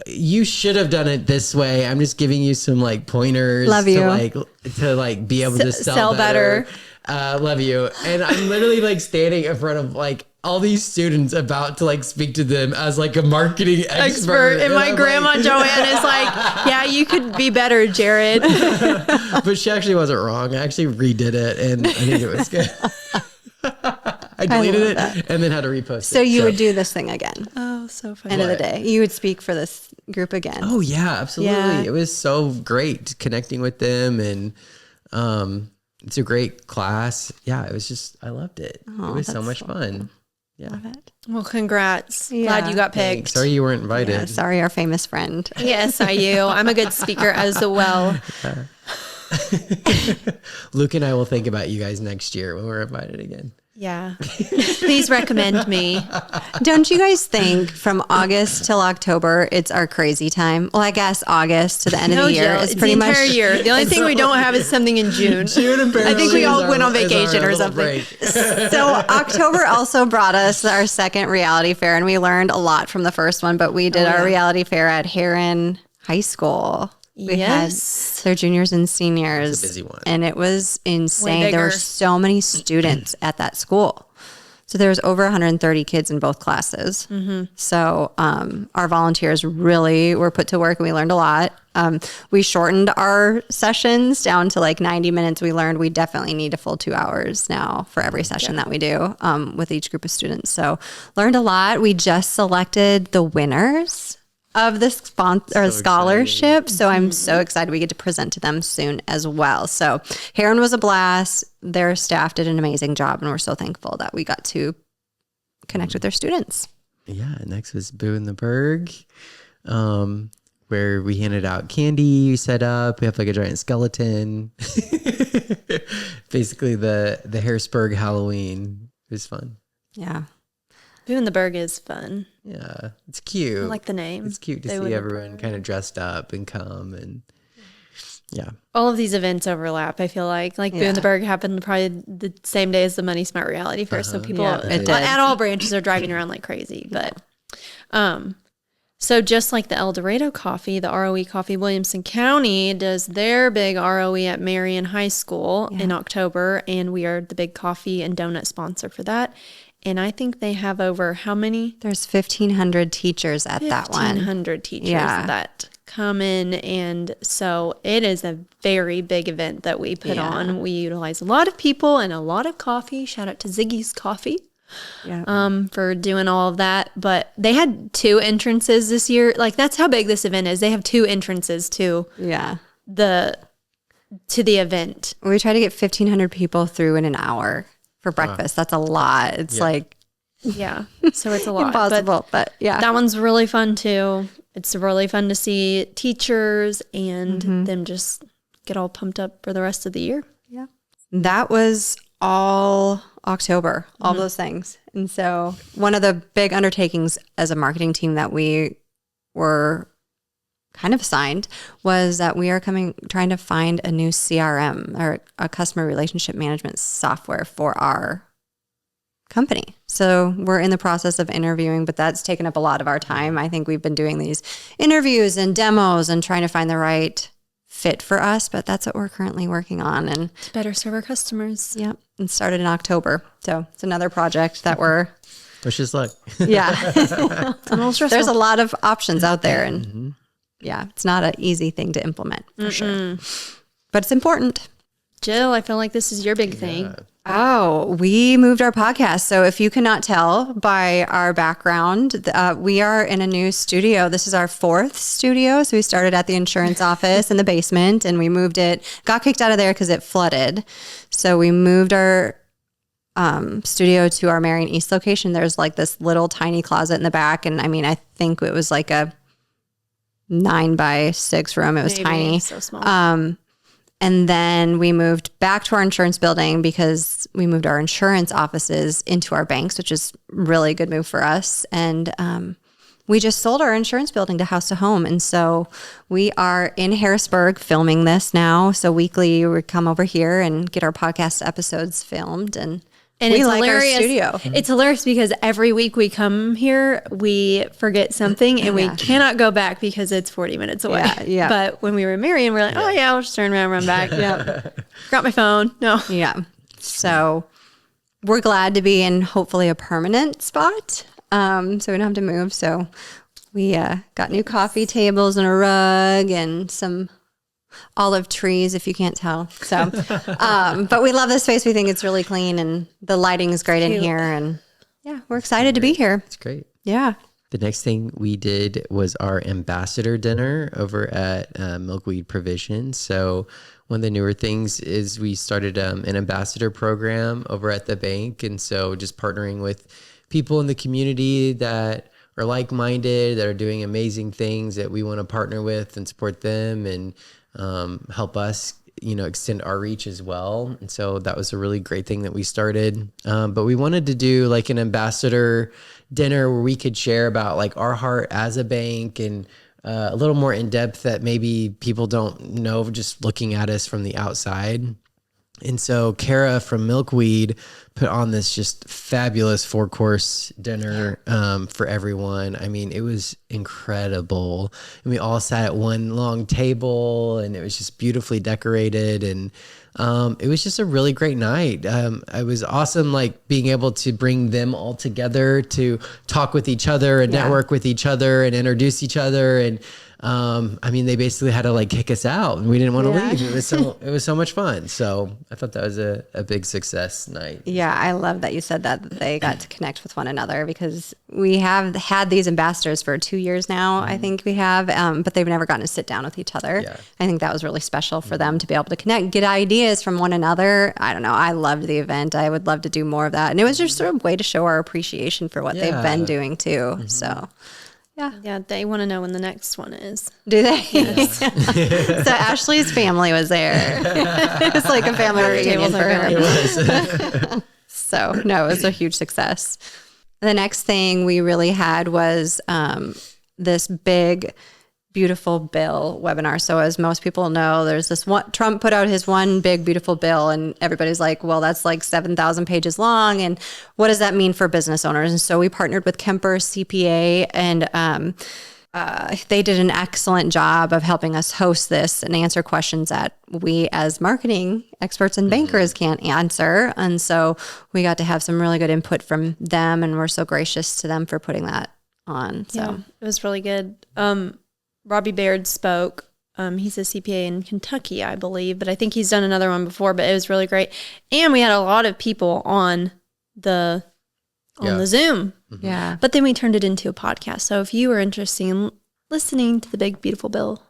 you should have done it this way. I'm just giving you some like pointers to like be able to sell better. Love you. And I'm literally like standing in front of like all these students about to like speak to them as like a marketing expert. And my grandma Joanne is like, yeah, you could be better, Jared. But she actually wasn't wrong. I actually redid it and I think it was good. I deleted it and then had to repost it. So you would do this thing again. Oh, so funny. End of the day. You would speak for this group again. Oh yeah, absolutely. Yeah. It was so great connecting with them, and it's a great class. Yeah, it was just, I loved it. It was so much fun. Yeah. Love it. Well, congrats. Yeah. Glad you got picked. Thanks. Sorry you weren't invited. Yeah, sorry, our famous friend. Yes, I'm a good speaker as well. Luke and I will think about you guys next year when we're invited again. Yeah. Please recommend me. Don't you guys think from August till October, it's our crazy time? Well, I guess August to the end of the year is pretty much the entire year. The only thing we don't have is something in June. I think we all went on vacation or something. So October also brought us our second reality fair, and we learned a lot from the first one, but we did our reality fair at Heron High School. We had their juniors and seniors. It's a busy one. And it was insane. There were so many students at that school. So there was over 130 kids in both classes. Mm-hmm. So our volunteers really were put to work, and we learned a lot. We shortened our sessions down to like 90 minutes. We learned we definitely need a full 2 hours now for every session that we do with each group of students. So learned a lot. We just selected the winners of the scholarship. Exciting. So I'm so excited we get to present to them soon as well. So Heron was a blast. Their staff did an amazing job, and we're so thankful that we got to connect with their students. Yeah. Next was Boo in the Berg, where we handed out candy, set up. We have like a giant skeleton. Basically the Harrisburg Halloween. It was fun. Yeah. Doing the Berg is fun. Yeah, it's cute. I like the name. It's cute to see everyone kind of dressed up and come, and yeah. All of these events overlap, I feel like. Like Boo in the Berg happened probably the same day as the Money Smart Reality Fair. So people at all branches are driving around like crazy. But so just like the El Dorado Coffee, the ROE Coffee Williamson County does their big ROE at Marion High School in October, and we are the big coffee and donut sponsor for that. And I think they have over how many? There's 1,500 teachers at that one. 1,500 teachers that come in. And so it is a very big event that we put on. We utilize a lot of people and a lot of coffee. Shout out to Ziggy's Coffee for doing all of that. But they had 2 entrances this year. Like, that's how big this event is. They have 2 entrances to the event. We try to get 1,500 people through in an hour. For breakfast. That's a lot. It's like so it's a lot. Impossible, but that one's really fun too. It's really fun to see teachers and them just get all pumped up for the rest of the year. Yeah. That was all October, all those things. And so one of the big undertakings as a marketing team that we were kind of assigned was that we are trying to find a new CRM or a customer relationship management software for our company. So we're in the process of interviewing, but that's taken up a lot of our time. I think we've been doing these interviews and demos and trying to find the right fit for us, but that's what we're currently working on. And To better serve our customers. yeah, and started in October. So it's another project that we're, Wish us luck. yeah. It's a little stressful. There's a lot of options out there, and yeah, it's not an easy thing to implement for sure, but it's important. Jill, I feel like this is your big thing. Oh, we moved our podcast. So if you cannot tell by our background, we are in a new studio. This is our 4th studio. So we started at the insurance office in the basement, and we moved it, got kicked out of there because it flooded. So we moved our studio to our Marion East location. There's like this little tiny closet in the back. And I mean, I think it was like a 9x6 room. It was Maybe. tiny. So small. And then we moved back to our insurance building because we moved our insurance offices into our banks, which is really a good move for us. And we just sold our insurance building to House to Home. And so we are in Harrisburg filming this now. So weekly we come over here and get our podcast episodes filmed. And we it's like hilarious. our studio. It's hilarious because every week we come here, we forget something and we cannot go back because it's 40 minutes away. Yeah. But when we were in Marion, we're like, oh yeah, I'll just turn around, run back. Yeah. Forgot my phone. No. Yeah. So we're glad to be in hopefully a permanent spot. So we don't have to move. So we got new coffee tables and a rug and some olive trees, if you can't tell. So, but we love this space. We think it's really clean and the lighting is great in here. And yeah, we're excited to be here. It's great. Yeah. The next thing we did was our ambassador dinner over at Milkweed Provision. So one of the newer things is we started an ambassador program over at the bank. And so just partnering with people in the community that are like-minded, that are doing amazing things that we want to partner with and support them and help us, extend our reach as well. And so that was a really great thing that we started. But we wanted to do like an ambassador dinner where we could share about like our heart as a bank and a little more in depth that maybe people don't know just looking at us from the outside. And so Kara from Milkweed put on this just fabulous 4-course dinner for everyone. I mean, it was incredible. And we all sat at one long table and it was just beautifully decorated. And it was just a really great night. It was awesome, like being able to bring them all together to talk with each other and network with each other and introduce each other. And they basically had to like kick us out and we didn't want to leave. It was so much fun. So I thought that was a big success night. Yeah. I love that you said that they got to connect with one another because we have had these ambassadors for 2 years now. I think we have, but they've never gotten to sit down with each other. Yeah. I think that was really special for them to be able to connect, get ideas from one another. I don't know. I loved the event. I would love to do more of that. And it was just sort of a way to show our appreciation for what they've been doing too. So Yeah, they want to know when the next one is. do they? So Ashley's family was there. It was like a family reunion for her. So no, it was a huge success. The next thing we really had was this big, beautiful bill webinar. So as most people know, there's this one, Trump put out his one big, beautiful bill and everybody's like, well, that's like 7,000 pages long. And what does that mean for business owners? And so we partnered with Kemper CPA and they did an excellent job of helping us host this and answer questions that we as marketing experts and bankers can't answer. And so we got to have some really good input from them and we're so gracious to them for putting that on. So Yeah, it was really good. Robbie Baird spoke. He's a CPA in Kentucky, I believe, but I think he's done another one before, but it was really great. And we had a lot of people on the Zoom. yeah. But then we turned it into a podcast. So if you are interested in listening to the Big Beautiful Bill,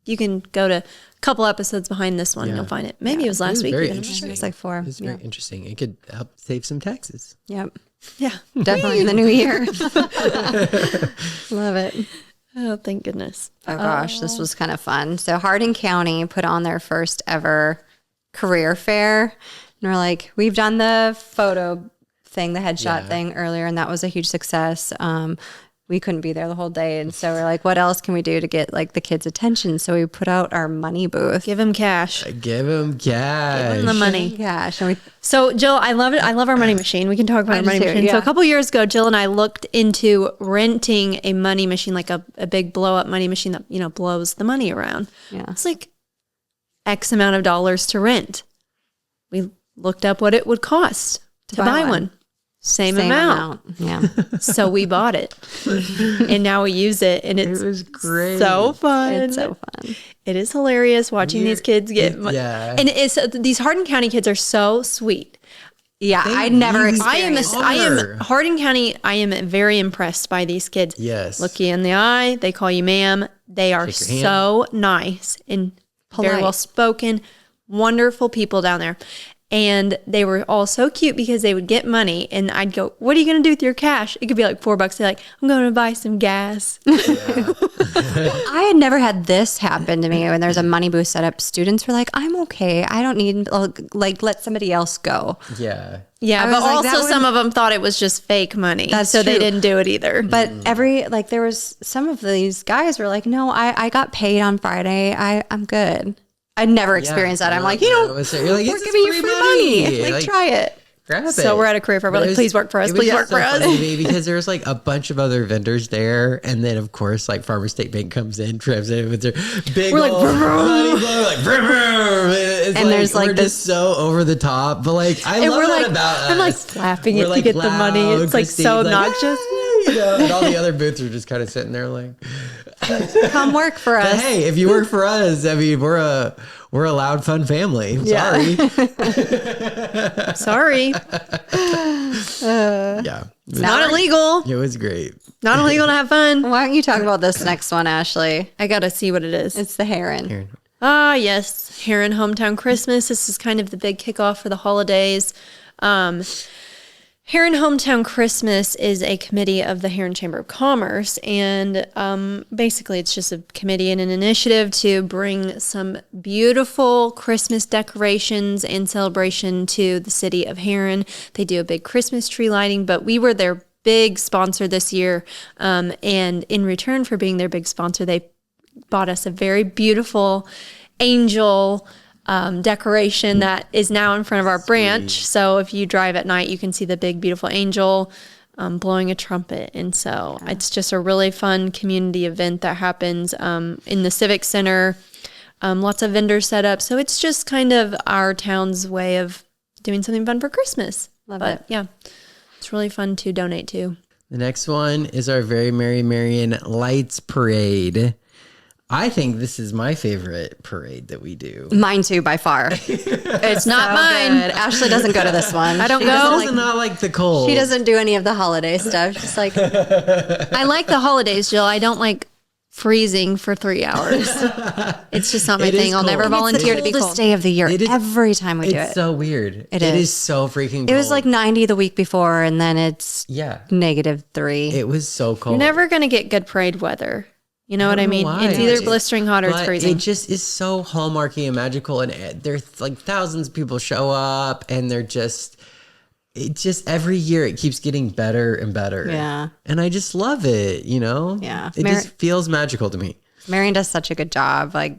you can go to a couple episodes behind this one and you'll find it. Maybe it was last week. Very even. interesting. It was like 4. It was very interesting. It could help save some taxes. Yep. Yeah. Definitely in the new year. Love it. Oh, thank goodness. Oh gosh, this was kind of fun. So Hardin County put on their first ever career fair. And we're like, we've done the photo thing, the headshot thing earlier, and that was a huge success. We couldn't be there the whole day. And so we're like, what else can we do to get like the kids' attention? So we put out our money booth. Give them cash. Give them cash. Give them the money. Cash. And So Jill, I love it. I love our money machine. We can talk about our money machine. So a couple years ago, Jill and I looked into renting a money machine, like a big blow up money machine that, blows the money around. Yeah. It's like X amount of dollars to rent. We looked up what it would cost to buy one. Same amount. Yeah. So we bought it. And now we use it. And it was great. So fun. It's so fun. It is hilarious watching these kids get money. Yeah. And these Hardin County kids are so sweet. Yeah. I never experienced I am Hardin County. I am very impressed by these kids. Yes. Look you in the eye. They call you ma'am. They are so nice and Polite. very well spoken. Wonderful people down there. And they were all so cute because they would get money and I'd go, what are you going to do with your cash? It could be like $4. They're like, I'm going to buy some gas. I had never had this happen to me when there's a money booth set up. Students were like, I'm okay. I don't need, like, let somebody else go. Yeah. Yeah, I but was like, also that some of them thought it was just fake money. That's so they true. didn't do it either. But there was some of these guys were like, no, I got paid on Friday. I'm good. I'd never experienced that. I'm like, you're like, we're it's giving you free money. Like, Try it. grab it. So we're at a career fair. We're like, please work for us. It was Please work so for us. funny to me because there was like a bunch of other vendors there, and then of course like Farmer State Bank comes in, trips in with their big We're like, old money blow, like vroom, vroom. It's And there's like we're this- just so over the top, but like I And love we're that like, about us. I'm like slapping We're, it to like, get the money. loud. It's like so Christine's obnoxious. "Hey," and all the other booths are just kind of sitting there like, Come work for but us. hey, if you work for us, I mean, we're a loud, fun family. Sorry. Sorry. Yeah. Not illegal. It was great. Not illegal to have fun. Why don't you talk about this next one, Ashley? I got to see what it is. It's the heron. Ah, yes. Heron Hometown Christmas. This is kind of the big kickoff for the holidays. Heron Hometown Christmas is a committee of the Heron Chamber of Commerce. And basically, it's just a committee and an initiative to bring some beautiful Christmas decorations and celebration to the city of Heron. They do a big Christmas tree lighting, but we were their big sponsor this year. And in return for being their big sponsor, they bought us a very beautiful angel decoration that is now in front of our branch. So if you drive at night, you can see the big, beautiful angel blowing a trumpet. And so it's just a really fun community event that happens in the Civic Center. Lots of vendors set up. So it's just kind of our town's way of doing something fun for Christmas. Love it. Yeah, it's really fun to donate to. The next one is our Very Merry Marian Lights Parade. I think this is my favorite parade that we do. Mine too, by far. It's not mine. Good. Ashley doesn't go to this one. I don't She go. doesn't Does not like the cold. She doesn't do any of the holiday stuff. She's like, I like the holidays, Jill. I don't like freezing for 3 hours. It's just not my It is thing. I'll never cold. volunteer to the be coldest cold. day of the year. It is- Every time we do It's it. so weird. It is is. so freaking cold. It was like 90 the week before, and then it's yeah. -3. It was so cold. You're never going to get good parade weather. You know what I don't know mean? why. It's either blistering hot or it's But freezing. it just is so hallmarky and magical, and there's like thousands of people show up, and it just every year it keeps getting better and better. Yeah. And I just love it, you know? Yeah. It just feels magical to me. Marion does such a good job. Like,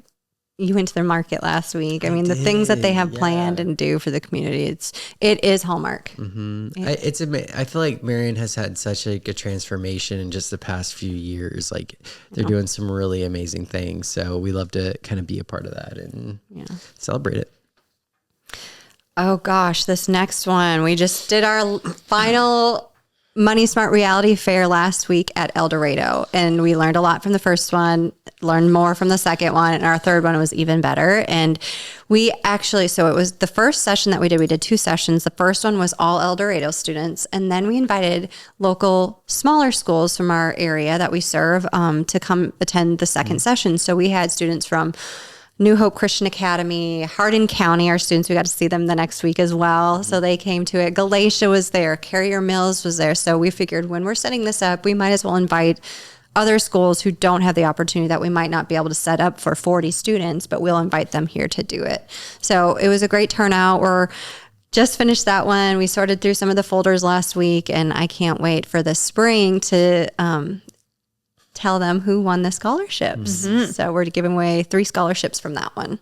you went to their market last week. I mean, the things that they have planned and do for the community, it is Hallmark. I feel like Marion has had such a good transformation in just the past few years. Like they're doing some really amazing things. So we love to kind of be a part of that and celebrate it. Oh gosh, this next one. We just did our final Money Smart Reality Fair last week at El Dorado, and we learned a lot from the first one, learned more from the second one, and our third one was even better. And we actually, so it was the first session that we did 2 sessions. The first one was all El Dorado students, and then we invited local smaller schools from our area that we serve to come attend the second session. So we had students from New Hope Christian Academy, Hardin County, our students, we got to see them the next week as well. So they came to it. Galatia was there. Carrier Mills was there. So we figured when we're setting this up, we might as well invite other schools who don't have the opportunity that we might not be able to set up for 40 students, but we'll invite them here to do it. So it was a great turnout. We're just finished that one. We sorted through some of the folders last week, and I can't wait for the spring to tell them who won the scholarships. So we're giving away 3 scholarships from that one.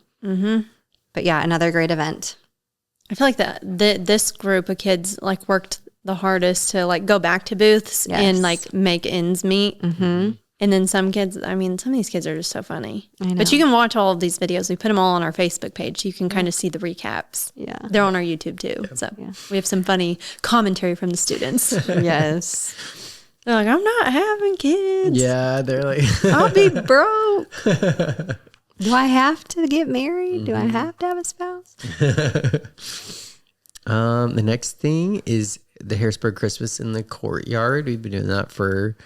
But yeah, another great event. I feel like this group of kids like worked the hardest to like go back to booths and like make ends meet. And then some kids, I mean, some of these kids are just so funny. I know. But you can watch all of these videos. We put them all on our Facebook page. You can kind of see the recaps. Yeah. They're on our YouTube too. So we have some funny commentary from the students. Yes. They're like, I'm not having kids. Yeah, they're like, I'll be broke. Do I have to get married? Do I have to have a spouse? The next thing is the Harrisburg Christmas in the courtyard. We've been doing that for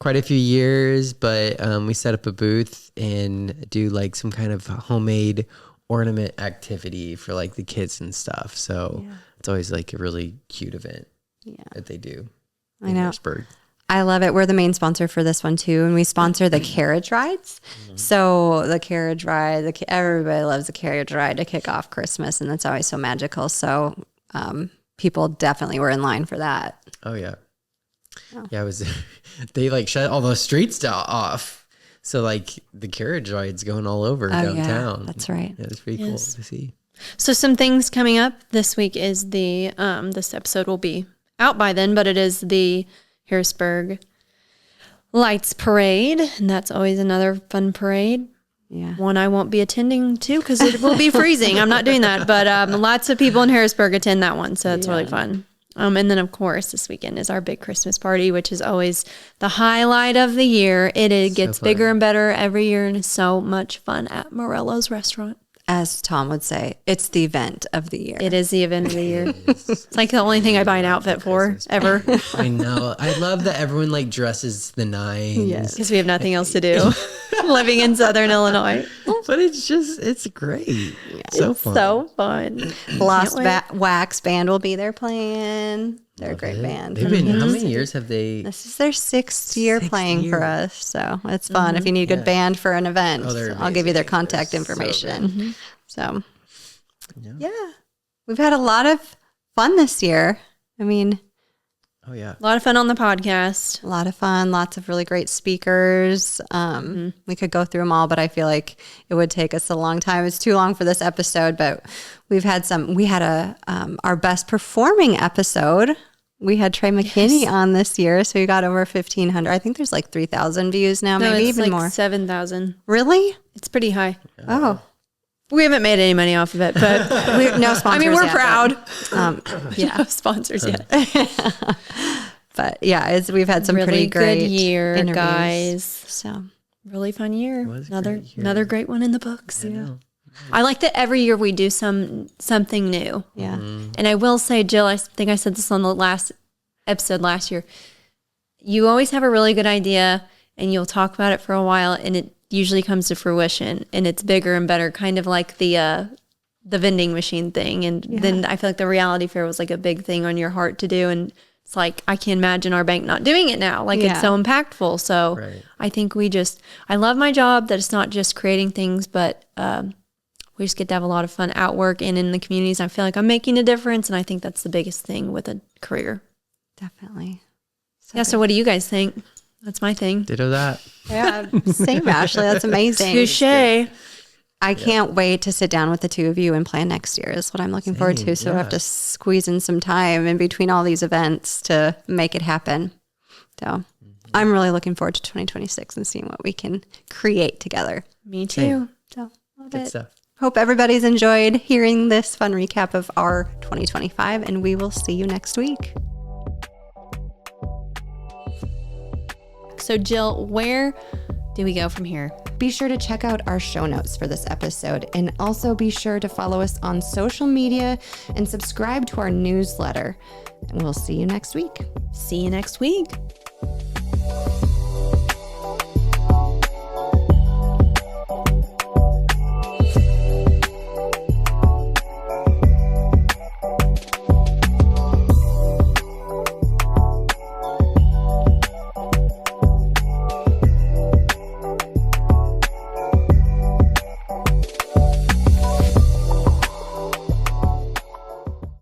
quite a few years, but we set up a booth and do like some kind of homemade ornament activity for like the kids and stuff. So it's always like a really cute event that they do in Harrisburg. I love it. We're the main sponsor for this one too, and we sponsor the carriage rides. So the carriage ride, everybody loves the carriage ride to kick off Christmas, and that's always so magical. So people definitely were in line for that. Oh yeah. Yeah, it was. They like shut all those streets off, so like the carriage rides going all over downtown. Yeah, that's right. Yeah, it's pretty cool to see. So some things coming up this week is the this episode will be out by then, but it is the Harrisburg Lights Parade, and that's always another fun parade. Yeah. One I won't be attending to because it will be freezing. I'm not doing that, but lots of people in Harrisburg attend that one, so it's really fun. And then, of course, this weekend is our big Christmas party, which is always the highlight of the year. It gets bigger and better every year, and it's so much fun at Morello's restaurant. As Tom would say, it's the event of the year. It is the event of the year. It's like the only thing I buy an outfit for ever. I know. I love that everyone like dresses the nines. Yes. Because we have nothing else to do living in Southern Illinois. But it's great. So fun. So fun. Lost Wax Band will be there playing. They're a great band. They've been, how many years have they? This is their 6th year playing for us, so it's fun. If you need a good band for an event, I'll give you their contact information. So, we've had a lot of fun this year. I mean, Oh yeah, A lot of fun on the podcast. a lot of fun, lots of really great speakers. We could go through them all, but I feel like it would take us a long time. It's too long for this episode, but we had our best performing episode. We had Trey McKinney on this year, so we got over 1,500. I think there's like 3,000 views now, No, maybe it's even like more. 7,000. Really? It's pretty high. Oh, We haven't made any money off of it, but no sponsors. I mean, we're yet, proud. but, No sponsors yet. but yeah, we've had some Really pretty great good year, interviews. guys. So Really fun year. was a Another great year. another great one in the books. Yeah. I like that every year we do something new. yeah, And I will say, Jill, I think I said this on the last episode last year. You always have a really good idea and you'll talk about it for a while and it usually comes to fruition and it's bigger and better, kind of like the vending machine thing. And then I feel like the reality fair was like a big thing on your heart to do. And it's like, I can't imagine our bank not doing it now. Like it's so impactful. So Right. I think I love my job that it's not just creating things, but we just get to have a lot of fun at work and in the communities. I feel like I'm making a difference. And I think that's the biggest thing with a career. definitely. So what do you guys think? That's my thing. Ditto that. Yeah, same, Ashley. That's amazing. Touche. I can't wait to sit down with the two of you and plan next year is what I'm looking forward to. So I have to squeeze in some time in between all these events to make it happen. So I'm really looking forward to 2026 and seeing what we can create together. Me too. So love Good it. stuff. Hope everybody's enjoyed hearing this fun recap of our 2025 and we will see you next week. So Jill, where do we go from here? Be sure to check out our show notes for this episode and also be sure to follow us on social media and subscribe to our newsletter. And we'll see you next week. See you next week.